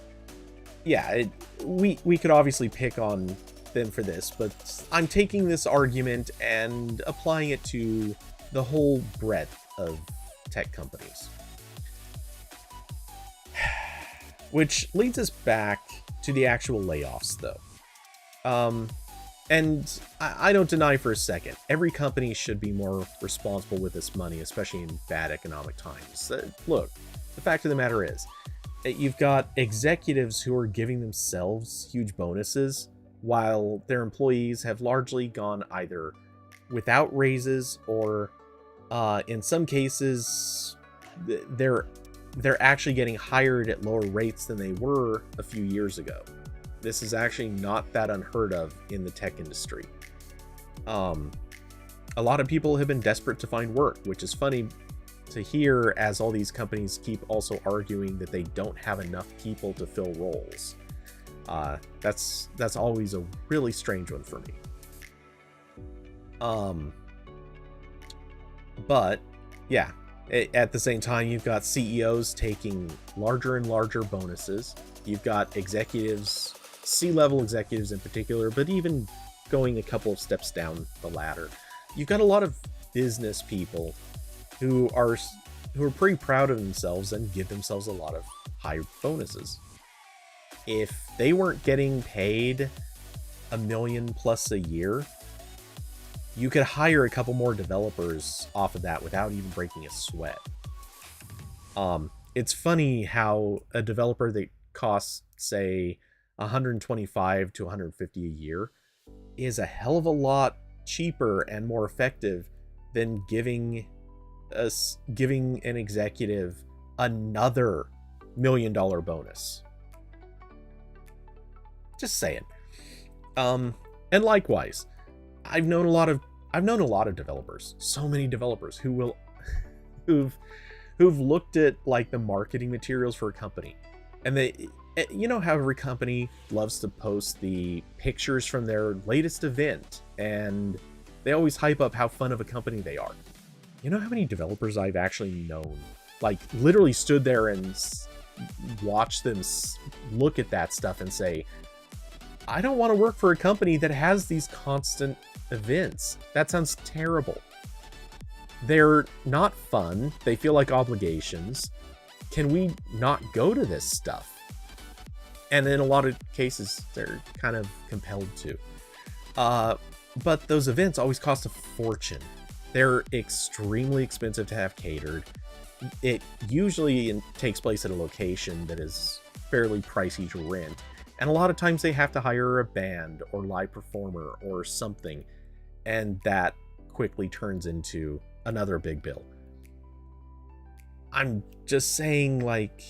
yeah, we could obviously pick on them for this, but I'm taking this argument and applying it to the whole breadth of tech companies. Which leads us back to the actual layoffs, though. And I don't deny for a second, every company should be more responsible with its money, especially in bad economic times. Look, the fact of the matter is, you've got executives who are giving themselves huge bonuses, while their employees have largely gone either without raises or in some cases they're actually getting hired at lower rates than they were a few years ago. This is actually not that unheard of in the tech industry. A lot of people have been desperate to find work, which is funny to hear as all these companies keep also arguing that they don't have enough people to fill roles. That's always a really strange one for me. But yeah, at the same time, you've got CEOs taking larger and larger bonuses. You've got executives, C-level executives in particular, but even going a couple of steps down the ladder. You've got a lot of business people who are pretty proud of themselves and give themselves a lot of high bonuses. If they weren't getting paid $1 million plus a year, you could hire a couple more developers off of that without even breaking a sweat. It's funny how a developer that costs, say, $125 to $150 a year is a hell of a lot cheaper and more effective than giving an executive another $1 million bonus. Just saying. And likewise, I've known a lot of developers, so many developers who've looked at like the marketing materials for a company, and you know how every company loves to post the pictures from their latest event, and they always hype up how fun of a company they are. You know how many developers I've actually known, like literally stood there and watched them look at that stuff and say, I don't want to work for a company that has these constant events. That sounds terrible. They're not fun. They feel like obligations. Can we not go to this stuff? And in a lot of cases, they're kind of compelled to. But those events always cost a fortune. They're extremely expensive to have catered. It usually takes place at a location that is fairly pricey to rent. And a lot of times they have to hire a band or live performer or something. And that quickly turns into another big bill. I'm just saying, like,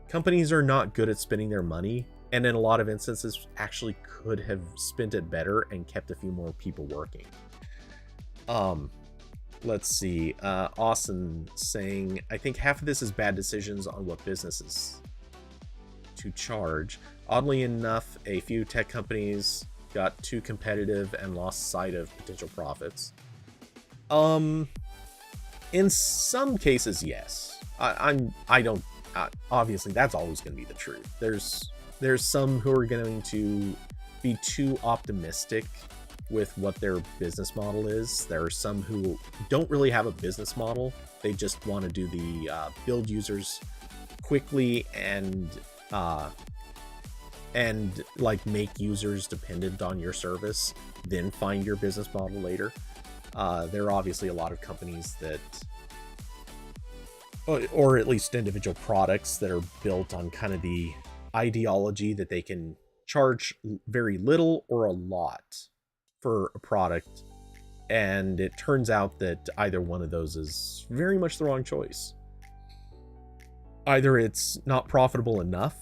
companies are not good at spending their money, and in a lot of instances actually could have spent it better and kept a few more people working. Let's see. Austin saying, I think half of this is bad decisions on what businesses to charge. Oddly enough, a few tech companies got too competitive and lost sight of potential profits. In some cases, yes. I don't. Obviously, that's always going to be the truth. There's some who are going to be too optimistic with what their business model is. There are some who don't really have a business model. They just want to do the build users quickly and like make users dependent on your service, then find your business model later. There are obviously a lot of companies that, or at least individual products that are built on kind of the ideology that they can charge very little or a lot for a product. And it turns out that either one of those is very much the wrong choice. Either it's not profitable enough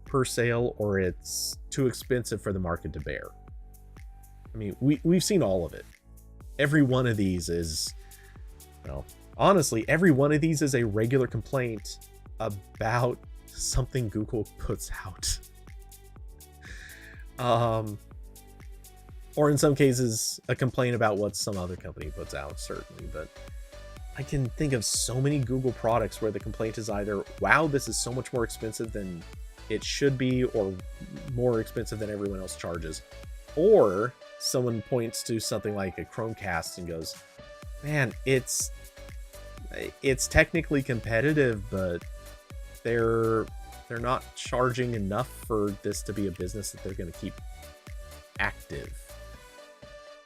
per sale, or it's too expensive for the market to bear. I mean, we've seen all of it. Every one of these is, well, honestly, every one of these is a regular complaint about something Google puts out. Or in some cases, a complaint about what some other company puts out, certainly. But I can think of so many Google products where the complaint is either, wow, this is so much more expensive than it should be, or more expensive than everyone else charges. Or someone points to something like a Chromecast and goes, man, it's technically competitive, but they're not charging enough for this to be a business that they're going to keep active.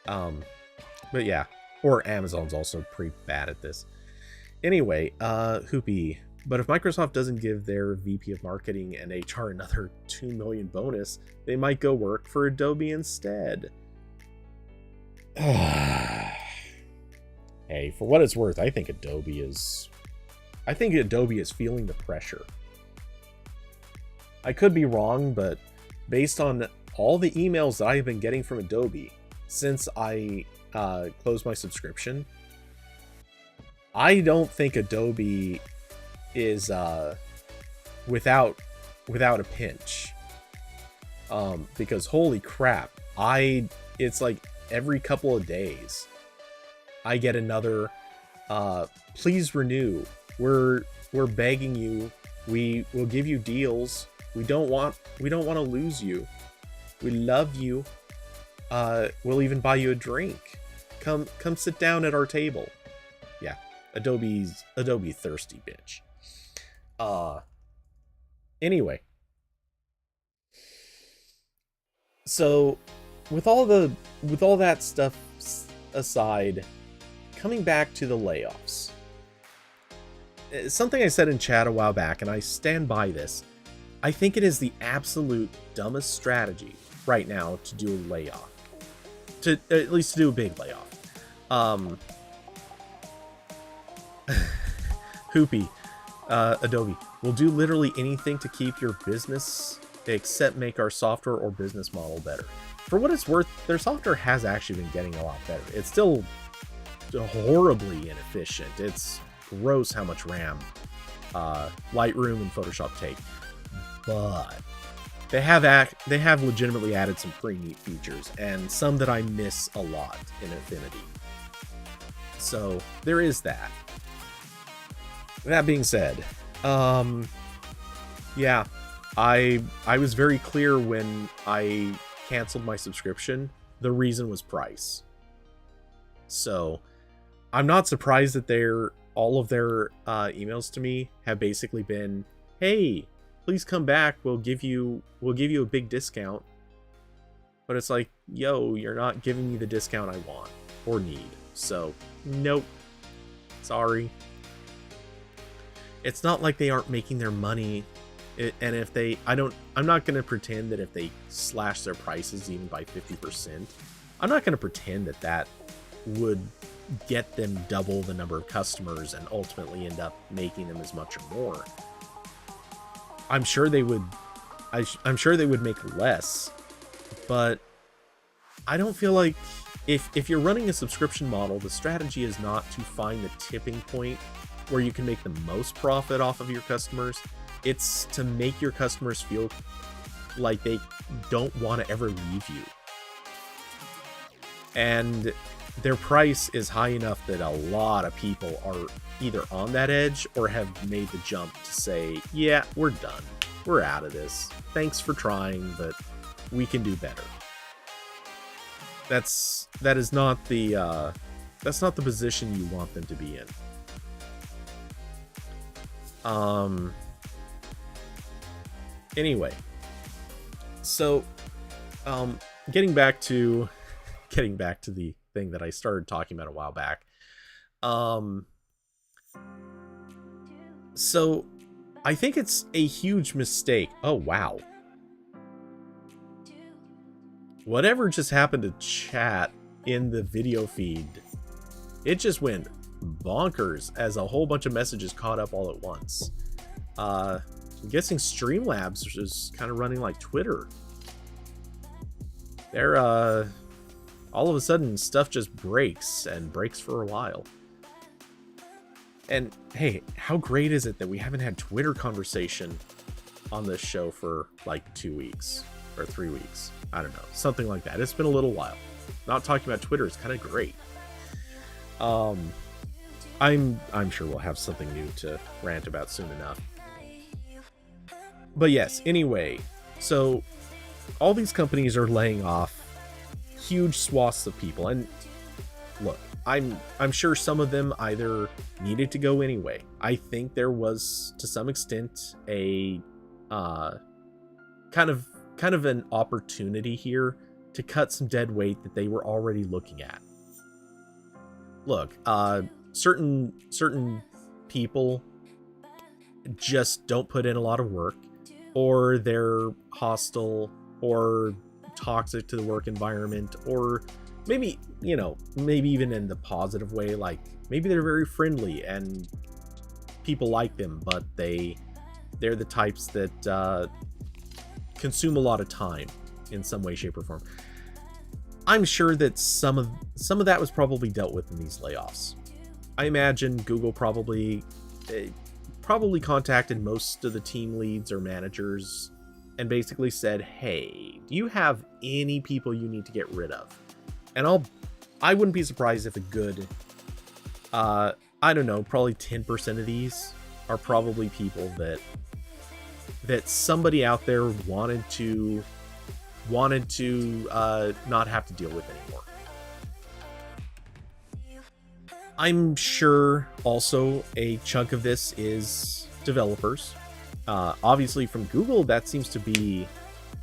But yeah, or Amazon's also pretty bad at this. Anyway, Hoopy, but if Microsoft doesn't give their VP of marketing and HR another $2 million bonus, they might go work for Adobe instead. Hey, for what it's worth, I think Adobe is feeling the pressure. I could be wrong, but based on all the emails that I've been getting from Adobe since I closed my subscription, I don't think Adobe is without a pinch. Because holy crap, it's like every couple of days I get another please renew. We're begging you. We will give you deals. We don't want to lose you. We love you. We'll even buy you a drink. Come sit down at our table. Yeah, Adobe thirsty bitch. Anyway. So with all that stuff aside, coming back to the layoffs. Something I said in chat a while back, and I stand by this. I think it is the absolute dumbest strategy right now to do a layoff. To at least to do a big layoff. Hoopy, Adobe will do literally anything to keep your business except make our software or business model better. For what it's worth, their software has actually been getting a lot better. It's still horribly inefficient. It's gross how much RAM Lightroom and Photoshop take. But they have legitimately added some pretty neat features, and some that I miss a lot in Affinity. So there is that. That being said, yeah, I was very clear when I canceled my subscription. The reason was price. So I'm not surprised that all of their emails to me have basically been, hey, please come back. We'll give you a big discount. But it's like, yo, you're not giving me the discount I want or need. So, nope. Sorry. It's not like they aren't making their money. And if they, I'm not going to pretend that if they slash their prices even by 50%, I'm not going to pretend that that would get them double the number of customers and ultimately end up making them as much or more. I'm sure they would, I'm sure they would make less, but I don't feel like if you're running a subscription model, the strategy is not to find the tipping point where you can make the most profit off of your customers. It's to make your customers feel like they don't want to ever leave you. And their price is high enough that a lot of people are either on that edge or have made the jump to say, yeah, we're done. We're out of this. Thanks for trying, but we can do better. That is not the position you want them to be in. Anyway, so getting back to the thing that I started talking about a while back. So I think it's a huge mistake. Oh, wow. Whatever just happened to chat in the video feed, it just went bonkers as a whole bunch of messages caught up all at once. I'm guessing Streamlabs is kind of running like Twitter. They're, all of a sudden, stuff just breaks, and breaks for a while. And, hey, how great is it that we haven't had Twitter conversation on this show for, like, 2 weeks, or 3 weeks? I don't know, something like that. It's been a little while. Not talking about Twitter is kind of great. I'm sure we'll have something new to rant about soon enough. But yes, anyway, so all these companies are laying off huge swaths of people, and look, I'm sure some of them either needed to go anyway. I think there was, to some extent, a kind of an opportunity here to cut some dead weight that they were already looking at. Look, certain people just don't put in a lot of work, or they're hostile or toxic to the work environment, or maybe, you know, maybe even in the positive way, like maybe they're very friendly and people like them, but they're the types that consume a lot of time in some way, shape, or form. I'm sure that some of that was probably dealt with in these layoffs. I imagine Google probably contacted most of the team leads or managers and basically said, hey, do you have any people you need to get rid of? And I wouldn't be surprised if a good, I don't know, probably 10% of these are probably people that somebody out there wanted to not have to deal with anymore. I'm sure also a chunk of this is developers. Obviously from Google, that seems to be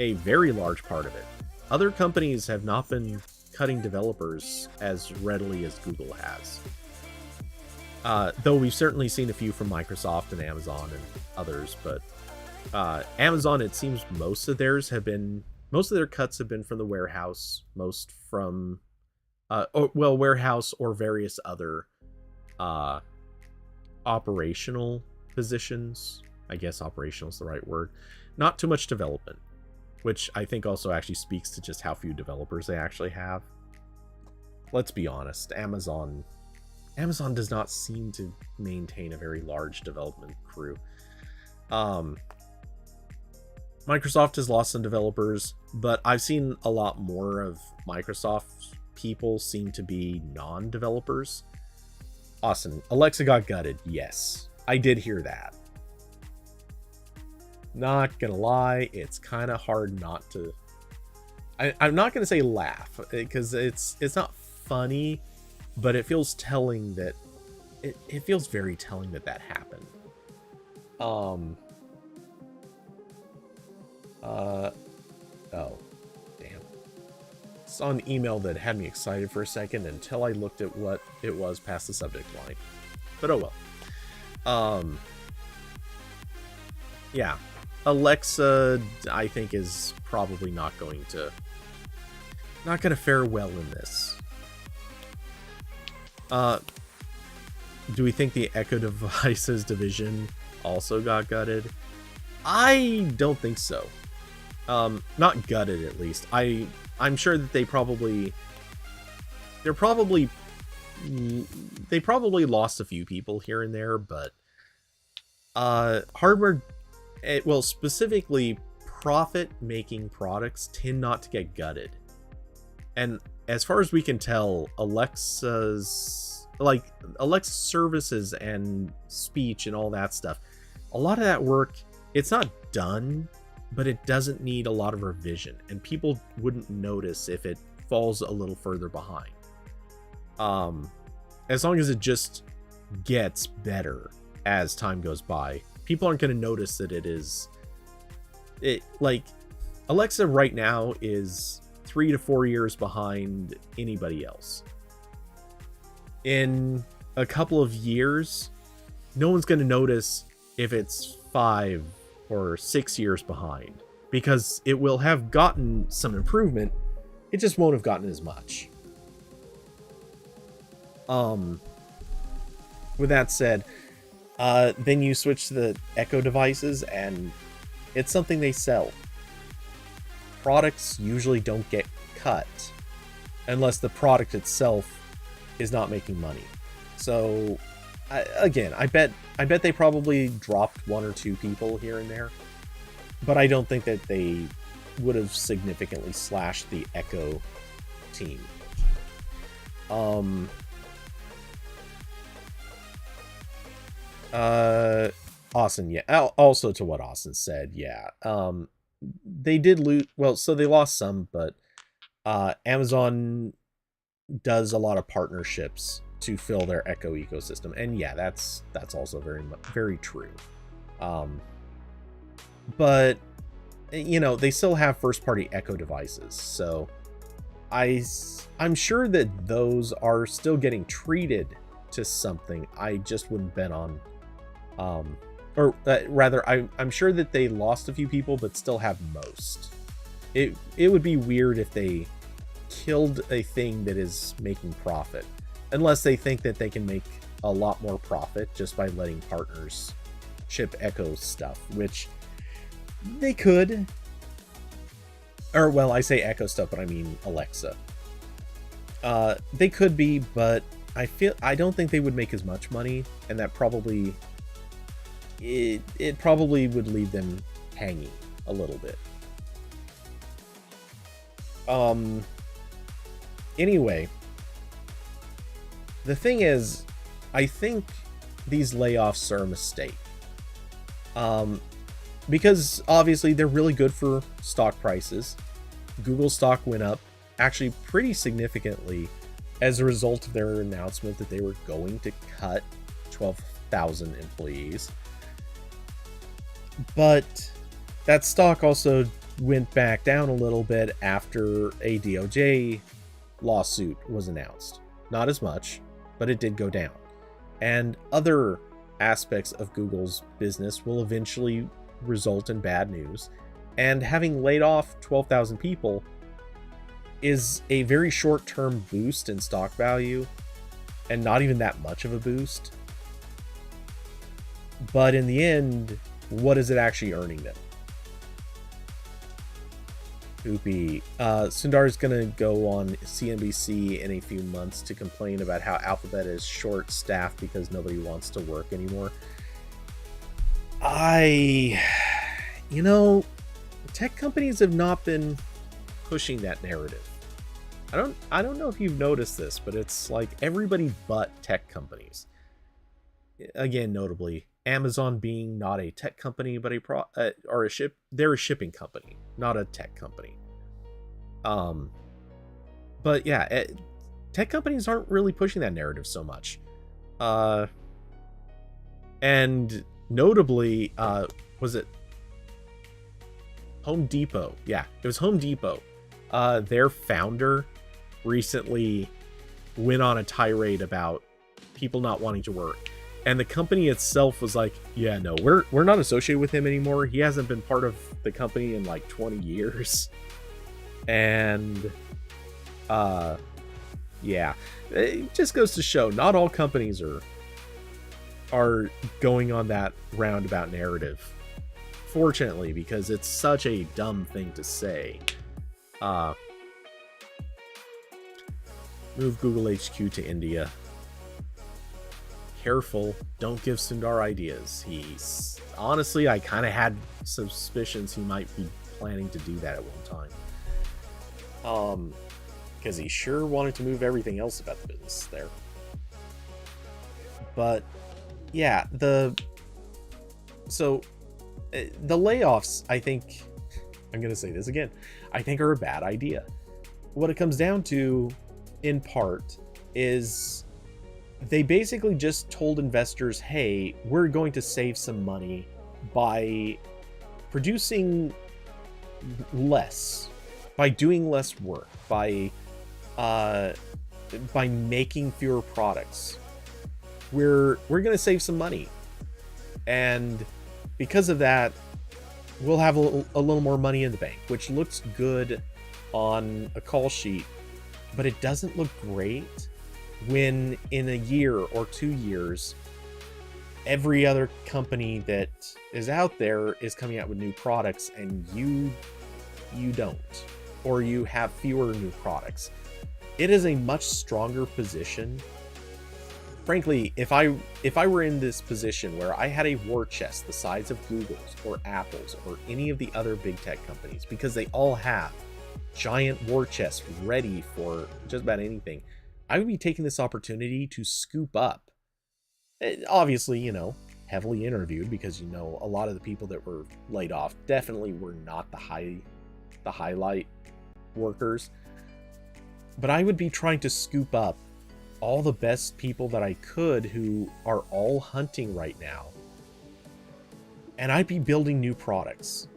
a very large part of it. Other companies have not been cutting developers as readily as Google has. Though we've certainly seen a few from Microsoft and Amazon and others, but Amazon, it seems most of their cuts have been from the warehouse, most from warehouse or various other operational positions. I guess operational is the right word. Not too much development, which I think also actually speaks to just how few developers they actually have. Let's be honest, Amazon does not seem to maintain a very large development crew. Microsoft has lost some developers, but I've seen a lot more of Microsoft people seem to be non-developers. Austin, Alexa got gutted. Yes, I did hear that. Not gonna lie, it's kind of hard not to. I'm not gonna say laugh, because it's not funny, but it feels telling that it feels very telling that happened. Oh, damn. saw an email that had me excited for a second until I looked at what it was past the subject line. But oh well. Yeah. Alexa, I think, is probably not going to fare well in this. Do we think the Echo Devices division also got gutted? I don't think so. Not gutted, at least. I'm sure that they probably lost a few people here and there, but hardware, well, specifically profit-making products tend not to get gutted. And as far as we can tell, Alexa services and speech and all that stuff, a lot of that work, it's not done, but it doesn't need a lot of revision, and people wouldn't notice if it falls a little further behind. As long as it just gets better as time goes by, people aren't going to notice that like Alexa right now is 3 to 4 years behind anybody else. In a couple of years, no one's going to notice if it's 5 or 6 years behind, because it will have gotten some improvement. It just won't have gotten as much. With that said, then you switch to the Echo devices, and it's something they sell. Products usually don't get cut unless the product itself is not making money. So I bet they probably dropped 1 or 2 people here and there, but I don't think that they would have significantly slashed the Echo team. Austin, yeah. Also, to what Austin said, yeah. They did lose. Well, so they lost some, but Amazon does a lot of partnerships to fill their Echo ecosystem, and yeah, that's also very true. But you know, they still have first-party Echo devices, so I'm sure that those are still getting treated to something. I just wouldn't bet on, or rather, I'm sure that they lost a few people, but still have most. It would be weird if they killed a thing that is making profit, unless they think that they can make a lot more profit just by letting partners ship Echo stuff, which they could. Or, well, I say Echo stuff, but I mean Alexa. They could be, but I don't think they would make as much money, and that probably it probably would leave them hanging a little bit. Anyway, the thing is, I think these layoffs are a mistake. Because obviously they're really good for stock prices. Google stock went up actually pretty significantly as a result of their announcement that they were going to cut 12,000 employees. But that stock also went back down a little bit after a DOJ lawsuit was announced. Not as much, but it did go down. And other aspects of Google's business will eventually result in bad news. And having laid off 12,000 people is a very short-term boost in stock value, and not even that much of a boost. But in the end, what is it actually earning them? Poopy. Sundar is going to go on CNBC in a few months to complain about how Alphabet is short-staffed because nobody wants to work anymore. You know, tech companies have not been pushing that narrative. I don't know if you've noticed this, but it's like everybody but tech companies. Again, notably, Amazon being not a tech company, but they're a shipping company, not a tech company. But yeah, tech companies aren't really pushing that narrative so much. And notably, was it Home Depot? Yeah, it was Home Depot. their founder recently went on a tirade about people not wanting to work. And the company itself was like, yeah, no, we're not associated with him anymore. He hasn't been part of the company in like 20 years. And yeah, it just goes to show not all companies are going on that roundabout narrative. Fortunately, because it's such a dumb thing to say. Move Google HQ to India. Careful, don't give Sundar ideas. He's honestly, I kind of had suspicions he might be planning to do that at one time. Because he sure wanted to move everything else about the business there. But yeah, the layoffs, I think, I'm gonna say this again, I think are a bad idea. What it comes down to, in part, is they basically just told investors, hey, we're going to save some money by producing less, by doing less work, by making fewer products. We're going to save some money. And because of that, we'll have a little more money in the bank, which looks good on a call sheet, but it doesn't look great when in a year or 2 years, every other company that is out there is coming out with new products and you don't, or you have fewer new products. It is a much stronger position. Frankly, if I were in this position where I had a war chest the size of Google's or Apple's or any of the other big tech companies, because they all have giant war chests ready for just about anything, I would be taking this opportunity to scoop up. Obviously, heavily interviewed, because a lot of the people that were laid off definitely were not the highlight workers. But I would be trying to scoop up all the best people that I could who are all hunting right now. And I'd be building new products.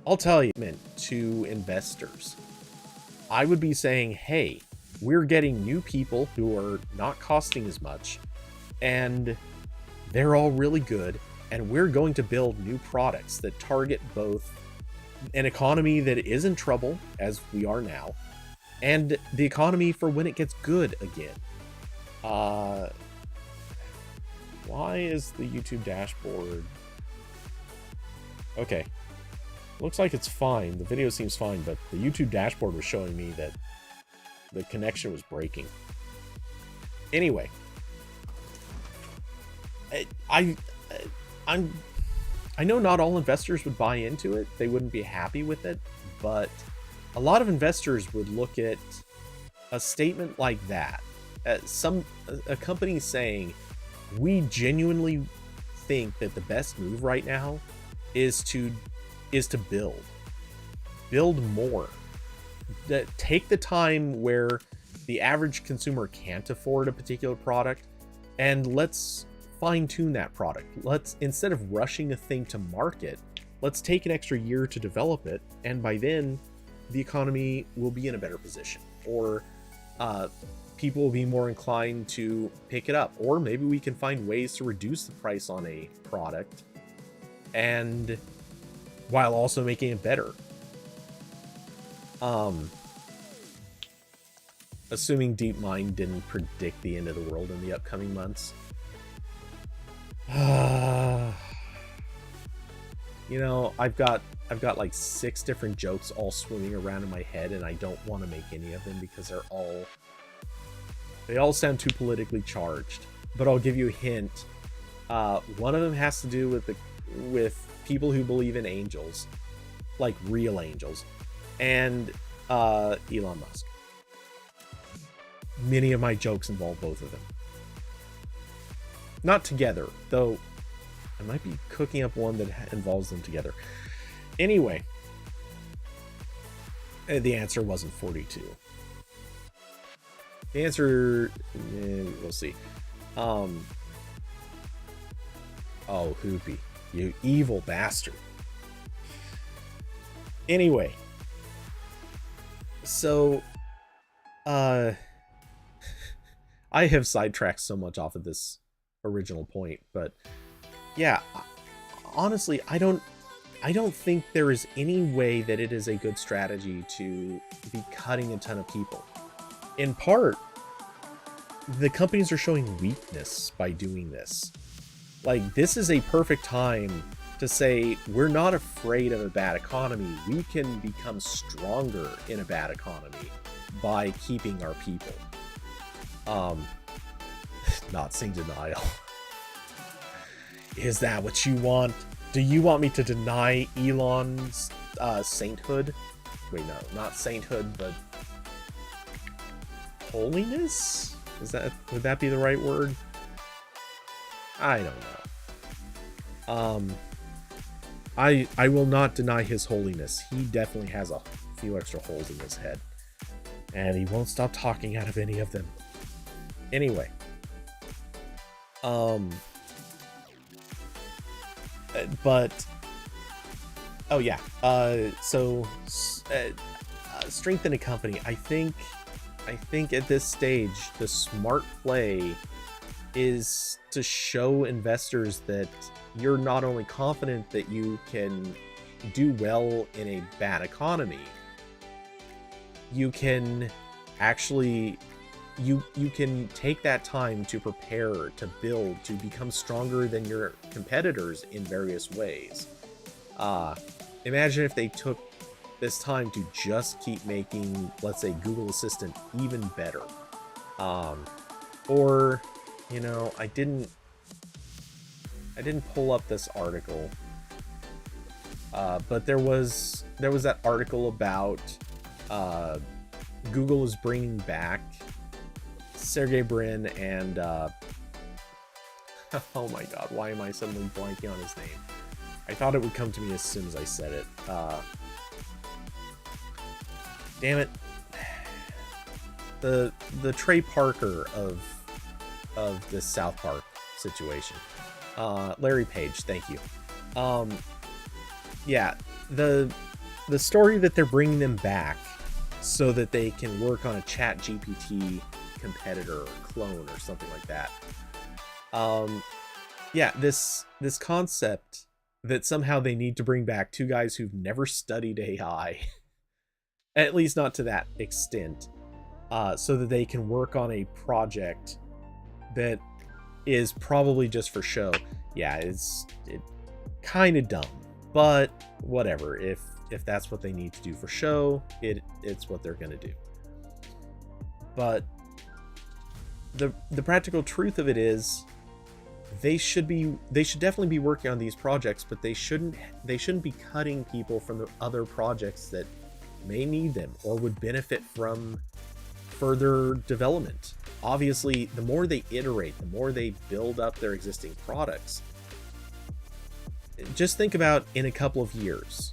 I'll tell you, to investors, I would be saying, hey, we're getting new people who are not costing as much, and they're all really good, and we're going to build new products that target both an economy that is in trouble, as we are now, and the economy for when it gets good again. Why is the YouTube dashboard... Okay. Looks like it's fine. The video seems fine, but the YouTube dashboard was showing me that the connection was breaking. Anyway. I know not all investors would buy into it. They wouldn't be happy with it, but a lot of investors would look at a statement like that, a company saying, we genuinely think that the best move right now is to build more. Take the time where the average consumer can't afford a particular product, and let's fine-tune that product. Let's, instead of rushing a thing to market, let's take an extra year to develop it, and by then the economy will be in a better position, or people will be more inclined to pick it up, or maybe we can find ways to reduce the price on a product and while also making it better. Assuming DeepMind didn't predict the end of the world in the upcoming months. I've got like 6 different jokes all swimming around in my head, and I don't want to make any of them because they all sound too politically charged. But I'll give you a hint. One of them has to do with people who believe in angels, like real angels, and Elon Musk. Many of my jokes involve both of them. Not together, though I might be cooking up one that involves them together. Anyway, the answer wasn't 42. The answer, we'll see. Oh, Hoopy, you evil bastard. Anyway, So, uh, I have sidetracked so much off of this original point, but yeah, honestly, I don't think there is any way that it is a good strategy to be cutting a ton of people. In part, the companies are showing weakness by doing this. Like, this is a perfect time to say, we're not afraid of a bad economy. We can become stronger in a bad economy by keeping our people. Not seeing denial. Is that what you want? Do you want me to deny Elon's sainthood? Wait, no, not sainthood, but holiness? Would that be the right word? I don't know. I will not deny his holiness. He definitely has a few extra holes in his head, and he won't stop talking out of any of them. Anyway, but oh yeah, strengthen a company. I think at this stage the smart play is to show investors that you're not only confident that you can do well in a bad economy, you can actually you can take that time to prepare, to build, to become stronger than your competitors in various ways. Imagine if they took this time to just keep making, let's say, Google Assistant even better. Or, you know, I didn't pull up this article, but there was that article about Google is bringing back Sergey Brin and oh my god, why am I suddenly blanking on his name? I thought it would come to me as soon as I said it. Damn it. The Trey Parker of this South Park situation. Larry Page, thank you. Yeah, the story that they're bringing them back so that they can work on a ChatGPT competitor or clone or something like that. Yeah, this concept that somehow they need to bring back two guys who've never studied AI, at least not to that extent, so that they can work on a project that is probably just for show. Yeah, it's kind of dumb, but whatever. If that's what they need to do for show, it's what they're gonna do. But the practical truth of it is, they should definitely be working on these projects, but they shouldn't be cutting people from the other projects that may need them or would benefit from further development. Obviously, the more they iterate, the more they build up their existing products. Just think about in a couple of years,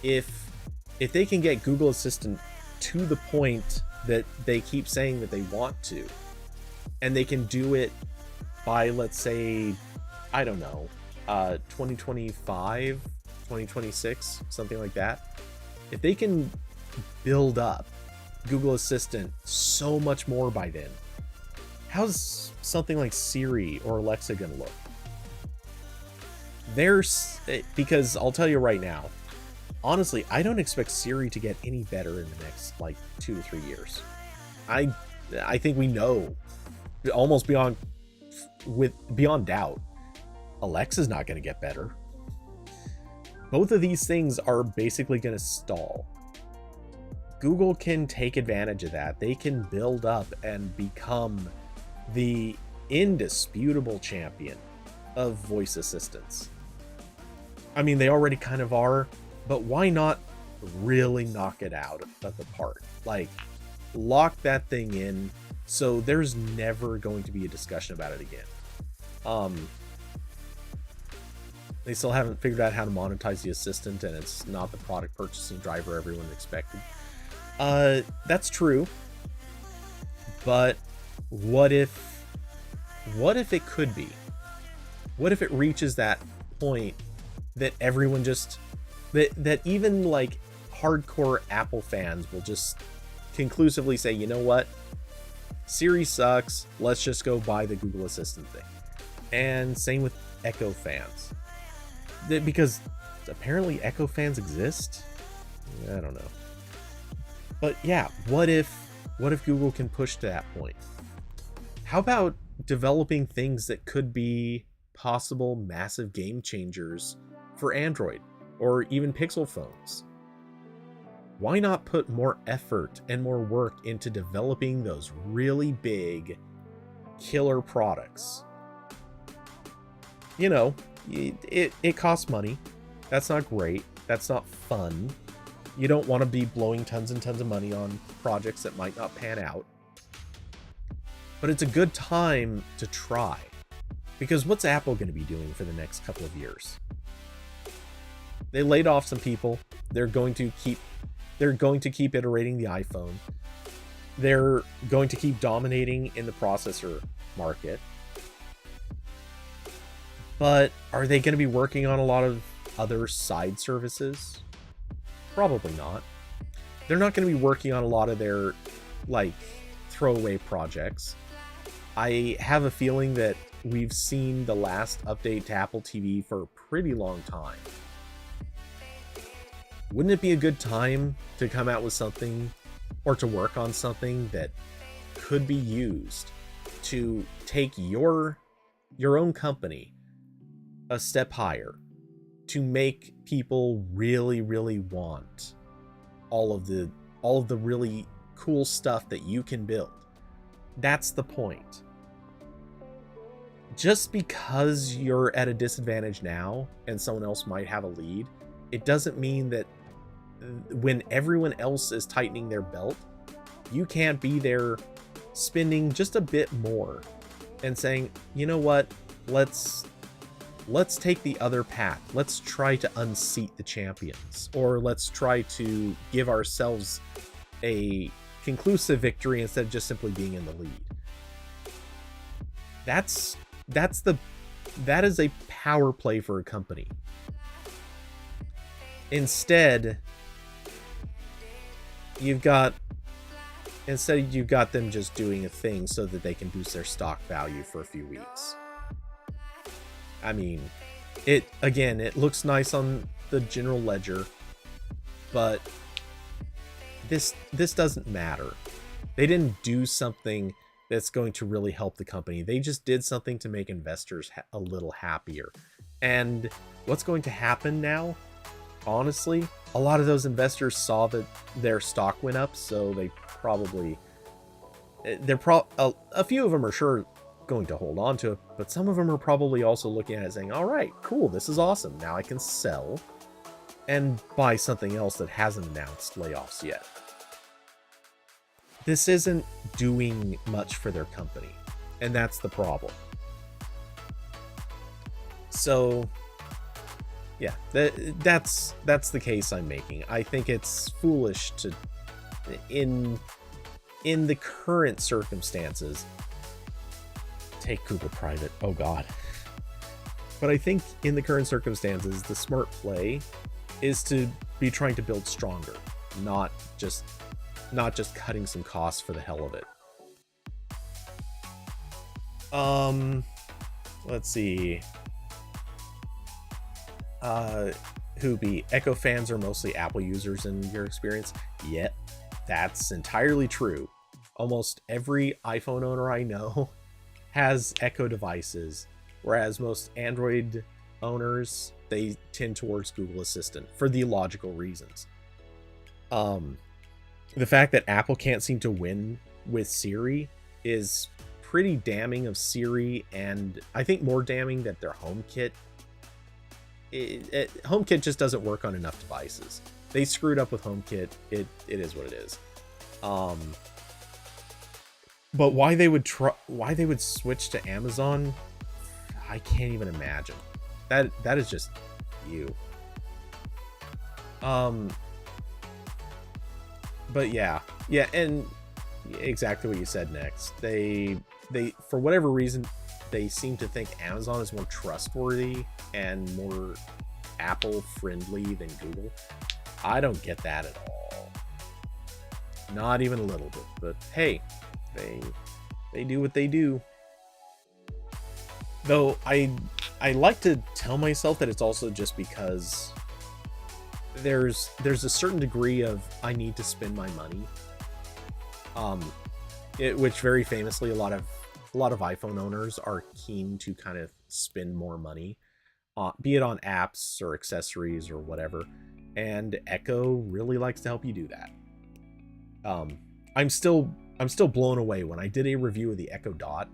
if they can get Google Assistant to the point that they keep saying that they want to, and they can do it by, let's say, I don't know, 2025, 2026, something like that. If they can build up Google Assistant so much more by then, how's something like Siri or Alexa gonna look? Because I'll tell you right now, honestly, I don't expect Siri to get any better in the next like 2 to 3 years. I think we know, almost beyond doubt, Alexa's not going to get better. Both of these things are basically going to stall. Google can take advantage of that. They can build up and become the indisputable champion of voice assistants. I mean, they already kind of are, but why not really knock it out of the park? Like, lock that thing in so there's never going to be a discussion about it again. They still haven't figured out how to monetize the assistant, and it's not the product purchasing driver everyone expected. That's true. But what if it could be? What if it reaches that point that everyone just that even like hardcore Apple fans will just conclusively say, you know what? Siri sucks. Let's just go buy the Google Assistant thing. And same with Echo fans. Because apparently Echo fans exist? I don't know. But yeah, what if Google can push to that point? How about developing things that could be possible massive game changers for Android or even Pixel phones? Why not put more effort and more work into developing those really big killer products? You know, it costs money. That's not great. That's not fun. You don't want to be blowing tons and tons of money on projects that might not pan out. But it's a good time to try. Because what's Apple going to be doing for the next couple of years? They laid off some people. They're going to keep iterating the iPhone. They're going to keep dominating in the processor market. But are they going to be working on a lot of other side services? Probably not. They're not going to be working on a lot of their, like, throwaway projects. I have a feeling that we've seen the last update to Apple TV for a pretty long time. Wouldn't it be a good time to come out with something, or to work on something that could be used to take your own company a step higher, to make people really, really want all of the really cool stuff that you can build? That's the point. Just because you're at a disadvantage now and someone else might have a lead, it doesn't mean that when everyone else is tightening their belt, you can't be there spending just a bit more and saying, you know what, let's take the other path. Let's try to unseat the champions, or let's try to give ourselves a conclusive victory instead of just simply being in the lead. That is a power play for a company. Instead, you've got them just doing a thing so that they can boost their stock value for a few weeks. I mean, it looks nice on the general ledger, but this doesn't matter. They didn't do something that's going to really help the company. They just did something to make investors a little happier. And what's going to happen now? Honestly, a lot of those investors saw that their stock went up, so a few of them are sure going to hold on to it, but some of them are probably also looking at it saying, all right, cool, this is awesome. Now I can sell and buy something else that hasn't announced layoffs yet. This isn't doing much for their company, and that's the problem. So yeah, that's the case I'm making. I think it's foolish to, in the current circumstances, take Google private. Oh god. But I think in the current circumstances, the smart play is to be trying to build stronger, not just cutting some costs for the hell of it. Let's see. Hoopy, Echo fans are mostly Apple users in your experience? Yep, that's entirely true. Almost every iPhone owner I know has Echo devices, whereas most Android owners, they tend towards Google Assistant for the logical reasons. The fact that Apple can't seem to win with Siri is pretty damning of Siri, and I think more damning that their HomeKit. HomeKit just doesn't work on enough devices. They screwed up with HomeKit. It is what it is. But why they would switch to Amazon, I can't even imagine. That is just you. But yeah, and exactly what you said next. They for whatever reason, they seem to think Amazon is more trustworthy and more Apple friendly than Google. I don't get that at all. Not even a little bit. But hey, they do what they do. Though I like to tell myself that it's also just because there's a certain degree of I need to spend my money. Which very famously a lot of iPhone owners are keen to kind of spend more money, be it on apps or accessories or whatever. And Echo really likes to help you do that. I'm still blown away. When I did a review of the Echo Dot,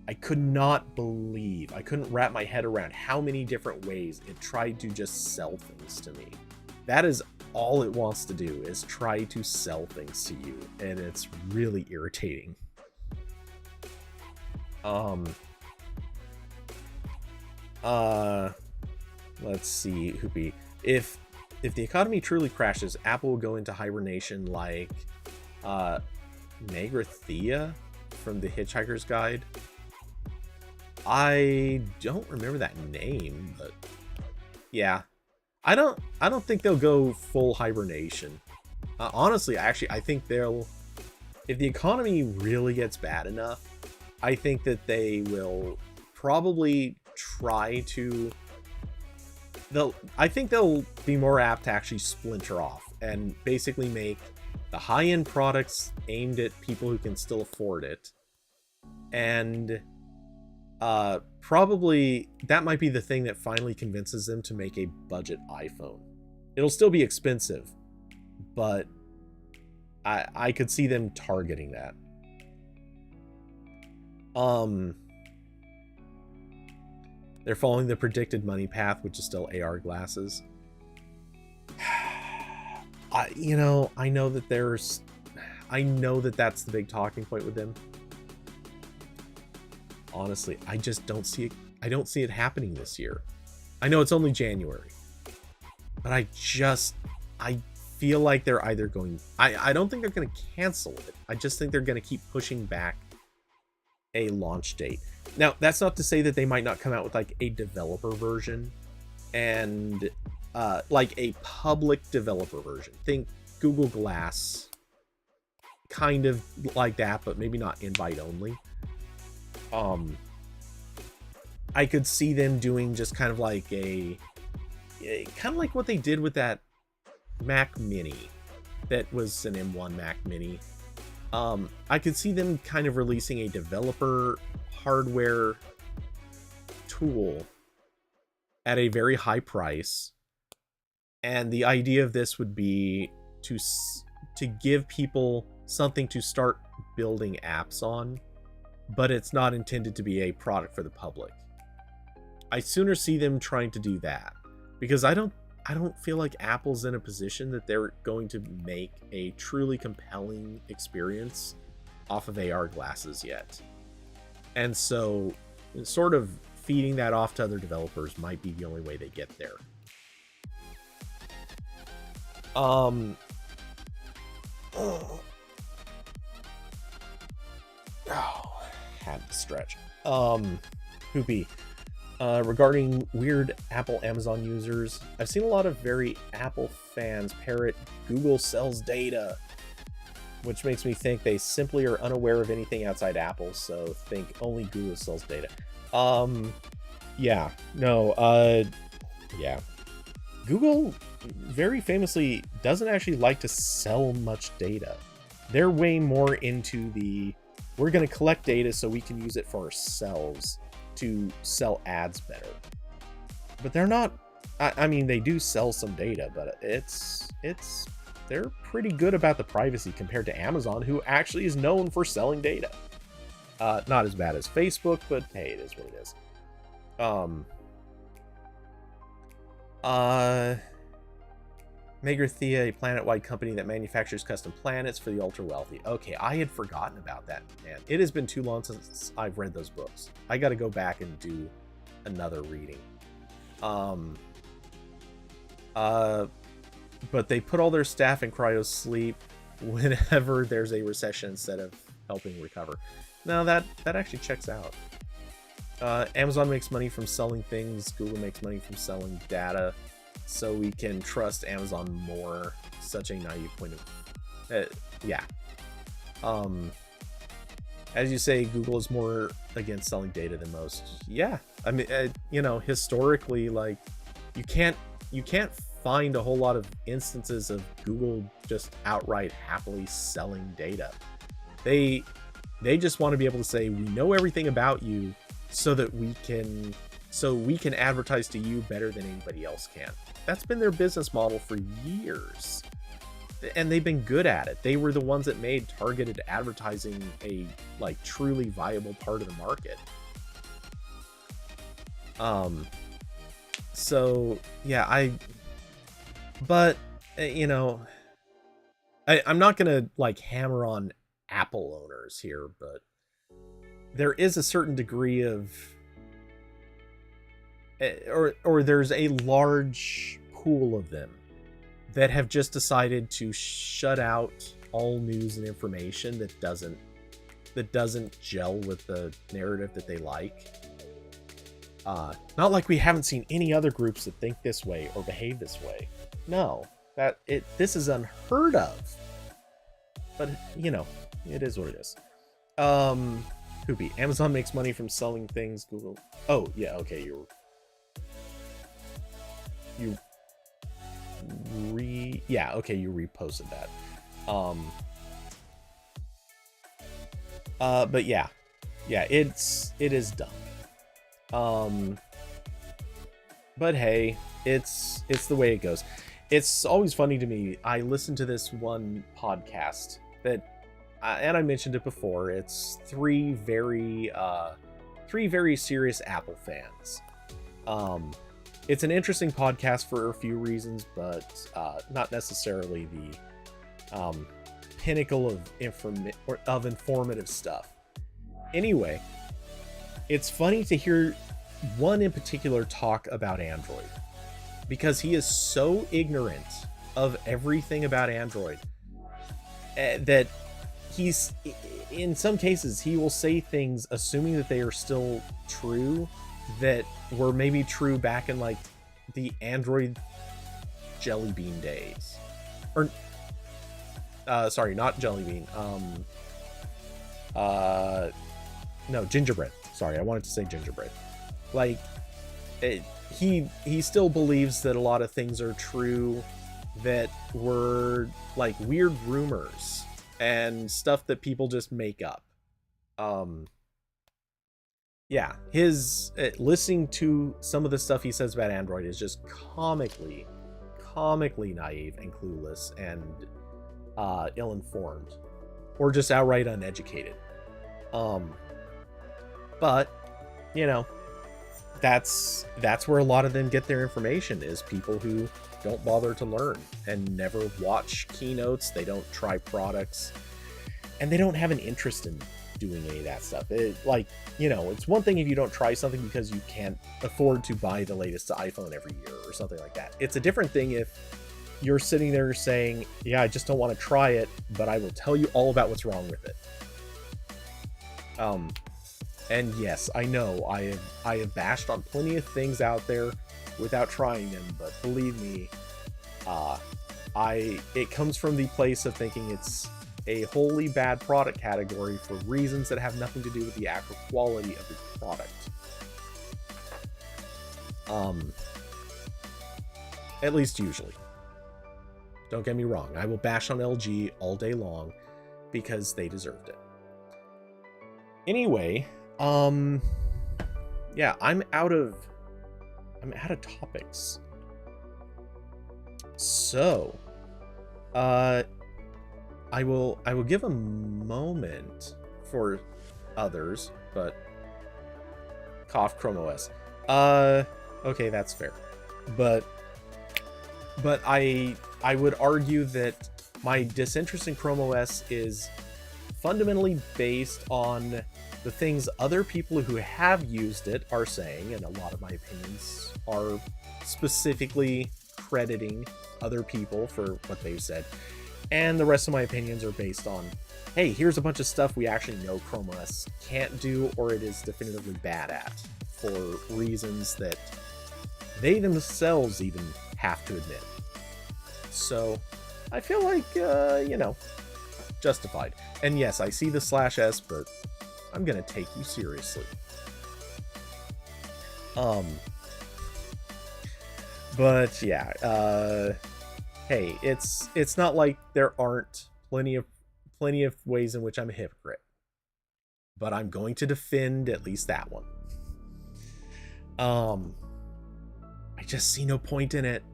I could not believe, I couldn't wrap my head around how many different ways it tried to just sell things to me. That is all it wants to do, is try to sell things to you, and it's really irritating. Let's see, Hoopy. If the economy truly crashes, Apple will go into hibernation like Negrathea from the Hitchhiker's Guide. I don't remember that name, but yeah. I don't think they'll go full hibernation. Honestly, actually, I think they'll, if the economy really gets bad enough, I think that they will probably try to, I think they'll be more apt to actually splinter off and basically make the high-end products aimed at people who can still afford it. And probably that might be the thing that finally convinces them to make a budget iPhone. It'll still be expensive, but I could see them targeting that. They're following the predicted money path, which is still AR glasses. I know that that's the big talking point with them. Honestly, I just don't see it. I don't see it happening this year. I know it's only January, but I feel like they're either going, I don't think they're going to cancel it. I just think they're going to keep pushing back a launch date. Now, that's not to say that they might not come out with like a developer version and like a public developer version. Think Google Glass, kind of like that, but maybe not invite only. I could see them doing just kind of like kind of like what they did with that Mac Mini that was an M1 Mac Mini. I could see them kind of releasing a developer hardware tool at a very high price, and the idea of this would be to give people something to start building apps on, but it's not intended to be a product for the public. I sooner see them trying to do that, because I don't feel like Apple's in a position that they're going to make a truly compelling experience off of AR glasses yet. And so sort of feeding that off to other developers might be the only way they get there. Had to stretch. Hoopy. Regarding weird Apple Amazon users, I've seen a lot of very Apple fans parrot Google sells data, which makes me think they simply are unaware of anything outside Apple, so think only Google sells data. Yeah, no, yeah. Google very famously doesn't actually like to sell much data. They're way more into the, we're going to collect data so we can use it for ourselves to sell ads better. But they're not, I mean, they do sell some data, but they're pretty good about the privacy compared to Amazon, who actually is known for selling data. Not as bad as Facebook, but hey, it is what it is. Megathea, a planet-wide company that manufactures custom planets for the ultra-wealthy. Okay, I had forgotten about that, man. It has been too long since I've read those books. I gotta go back and do another reading. But they put all their staff in cryo sleep whenever there's a recession instead of helping recover. Now that actually checks out. Amazon makes money from selling things. Google makes money from selling data. so we can trust Amazon more. Such a naive point of... yeah. As you say, Google is more against selling data than most. Yeah, I mean, you know, historically, like, you can't find a whole lot of instances of Google just outright happily selling data. They just want to be able to say, we know everything about you so that we can advertise to you better than anybody else can. That's been their business model for years. And they've been good at it. They were the ones that made targeted advertising a like truly viable part of the market. So yeah, but you know, I'm not gonna like hammer on Apple owners here, but there is a certain degree of, or there's a large pool of them that have just decided to shut out all news and information that doesn't gel with the narrative that they like. Not like we haven't seen any other groups that think this way or behave this way. No, this is unheard of. But you know, it is what it is. Poopy. Amazon makes money from selling things. Google. Oh yeah, okay. You reposted that. But yeah, it is dumb. But hey, it's the way it goes. It's always funny to me. I listen to this one podcast that, and I mentioned it before. It's three very serious Apple fans. It's an interesting podcast for a few reasons, but not necessarily the pinnacle of informative stuff. Anyway, it's funny to hear one in particular talk about Android, because he is so ignorant of everything about Android that he's, in some cases, he will say things assuming that they are still true, that were maybe true back in like the Android Jelly Bean days, or sorry, not Jelly Bean, no, Gingerbread. Sorry, I wanted to say Gingerbread. Like, he still believes that a lot of things are true that were like weird rumors and stuff that people just make up. Yeah, his listening to some of the stuff he says about Android is just comically naive and clueless and ill-informed, or just outright uneducated. But you know, that's where a lot of them get their information, is people who don't bother to learn and never watch keynotes. They don't try products, and they don't have an interest in doing any of that stuff. Like, you know, it's one thing if you don't try something because you can't afford to buy the latest iPhone every year or something like that. It's a different thing if you're sitting there saying, yeah, I just don't want to try it, but I will tell you all about what's wrong with it. And yes, I know I have bashed on plenty of things out there without trying them, but believe me, it comes from the place of thinking it's a wholly bad product category for reasons that have nothing to do with the actual quality of the product. At least usually. Don't get me wrong, I will bash on LG all day long because they deserved it. Anyway, yeah, I'm out of topics. So, I will give a moment for others, but cough Chrome OS. Okay, that's fair. But I would argue that my disinterest in Chrome OS is fundamentally based on the things other people who have used it are saying, and a lot of my opinions are specifically crediting other people for what they've said. And the rest of my opinions are based on, hey, here's a bunch of stuff we actually know Chrome OS can't do, or it is definitively bad at, for reasons that they themselves even have to admit. So I feel like, justified. And yes, I see the /s, but I'm gonna take you seriously. But yeah, hey, it's not like there aren't plenty of ways in which I'm a hypocrite. But I'm going to defend at least that one. I just see no point in it.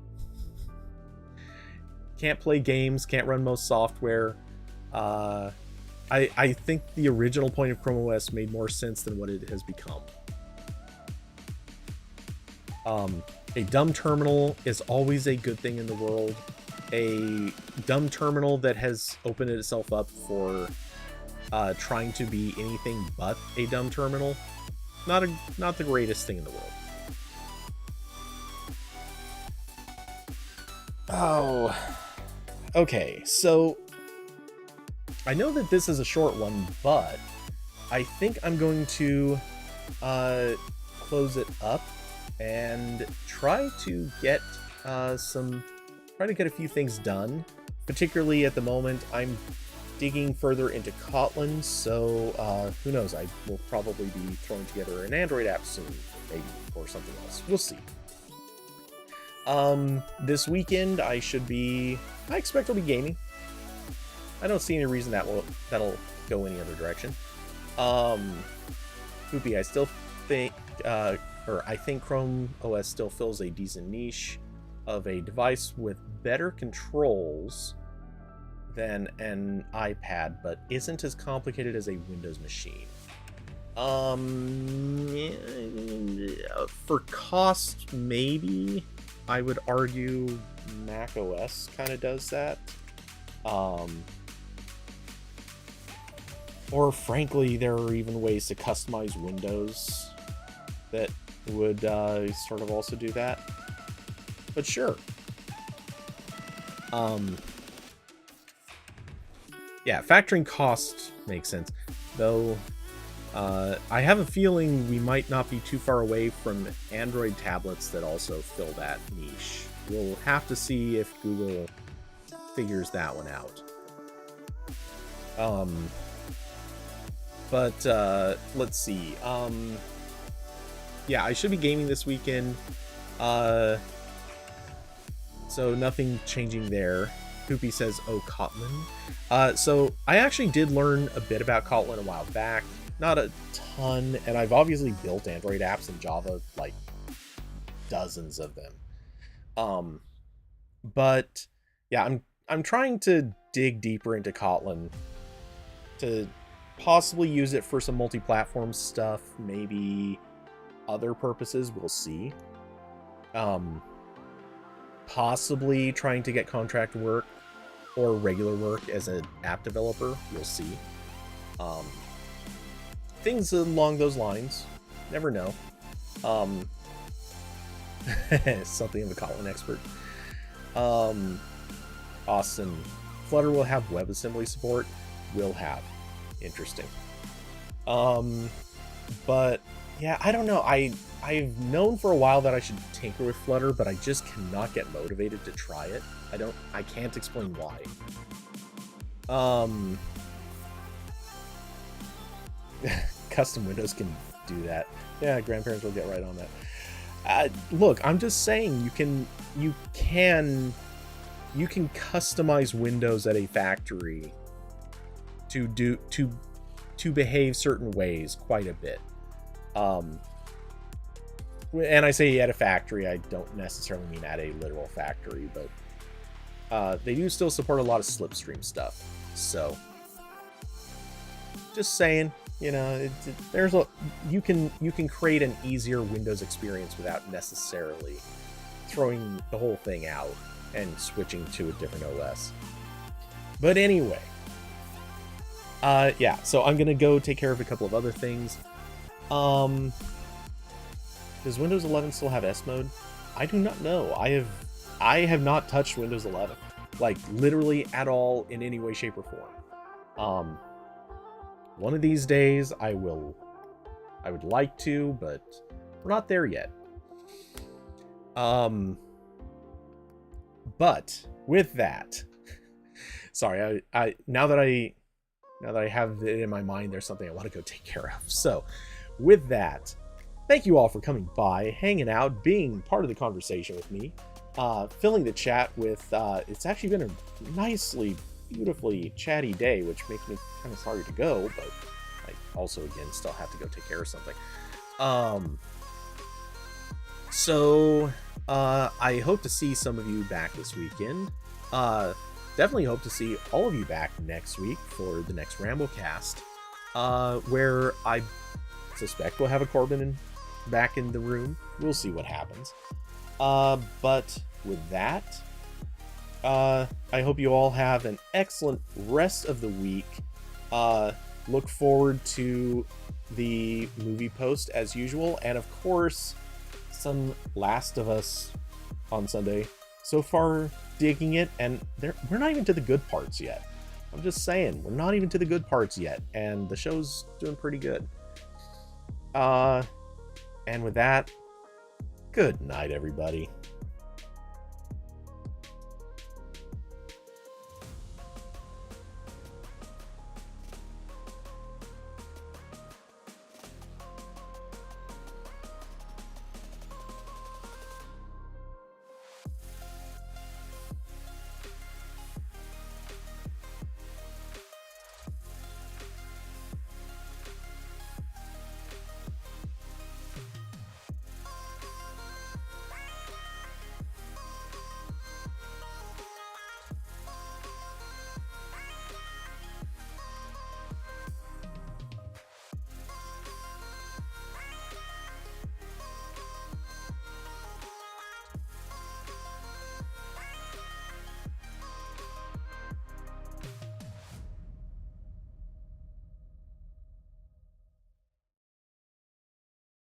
Can't play games, can't run most software. I think the original point of Chrome OS made more sense than what it has become. A dumb terminal is always a good thing in the world. A dumb terminal that has opened itself up for trying to be anything but a dumb terminal, not the greatest thing in the world. Oh, okay, so I know that this is a short one, but I think I'm going to close it up and try to get a few things done. Particularly at the moment, I'm digging further into Kotlin, so who knows, I will probably be throwing together an Android app soon, maybe, or something else. We'll see. This weekend I expect to be gaming. I don't see any reason that'll go any other direction. Poopy, I still think, I think Chrome OS still fills a decent niche of a device with better controls than an iPad, but isn't as complicated as a Windows machine. For cost, maybe. I would argue Mac OS kind of does that. Or frankly, there are even ways to customize Windows that would sort of also do that. But sure. Yeah, factoring costs makes sense. Though, I have a feeling we might not be too far away from Android tablets that also fill that niche. We'll have to see if Google figures that one out. But let's see. Yeah, I should be gaming this weekend. So nothing changing there. Poopy says, oh, Kotlin. So I actually did learn a bit about Kotlin a while back. Not a ton, and I've obviously built Android apps in Java, like dozens of them. But yeah, I'm trying to dig deeper into Kotlin to possibly use it for some multi-platform stuff, maybe other purposes, we'll see. Possibly trying to get contract work or regular work as an app developer, we'll see. Things along those lines, never know. Something of a Kotlin expert. Austin, Flutter will have WebAssembly support. Will have. Interesting. But yeah, I don't know. I've known for a while that I should tinker with Flutter, but I just cannot get motivated to try it. I can't explain why. Custom Windows can do that. Yeah, grandparents will get right on that. Look, I'm just saying you can customize Windows at a factory to behave certain ways quite a bit. And I say at a factory, I don't necessarily mean at a literal factory, but they do still support a lot of slipstream stuff. So just saying, you can create an easier Windows experience without necessarily throwing the whole thing out and switching to a different OS. But anyway, yeah, so I'm gonna go take care of a couple of other things. Does Windows 11 still have S mode? I do not know. I have not touched Windows 11, like literally at all in any way, shape, or form. One of these days I would like to, but we're not there yet. But with that, sorry, I now that I have it in my mind, there's something I want to go take care of. So with that, thank you all for coming by, hanging out, being part of the conversation with me, filling the chat with, it's actually been a nicely, beautifully chatty day, which makes me kind of sorry to go, but I also, again, still have to go take care of something. So I hope to see some of you back this weekend. Definitely hope to see all of you back next week for the next RambleCast, where I suspect we'll have a Corbin back in the room. We'll see what happens. But with that, I hope you all have an excellent rest of the week. Look forward to the movie post as usual, and of course, some Last of Us on Sunday. So far, digging it, and we're not even to the good parts yet. I'm just saying, we're not even to the good parts yet, and the show's doing pretty good. And with that, good night, everybody.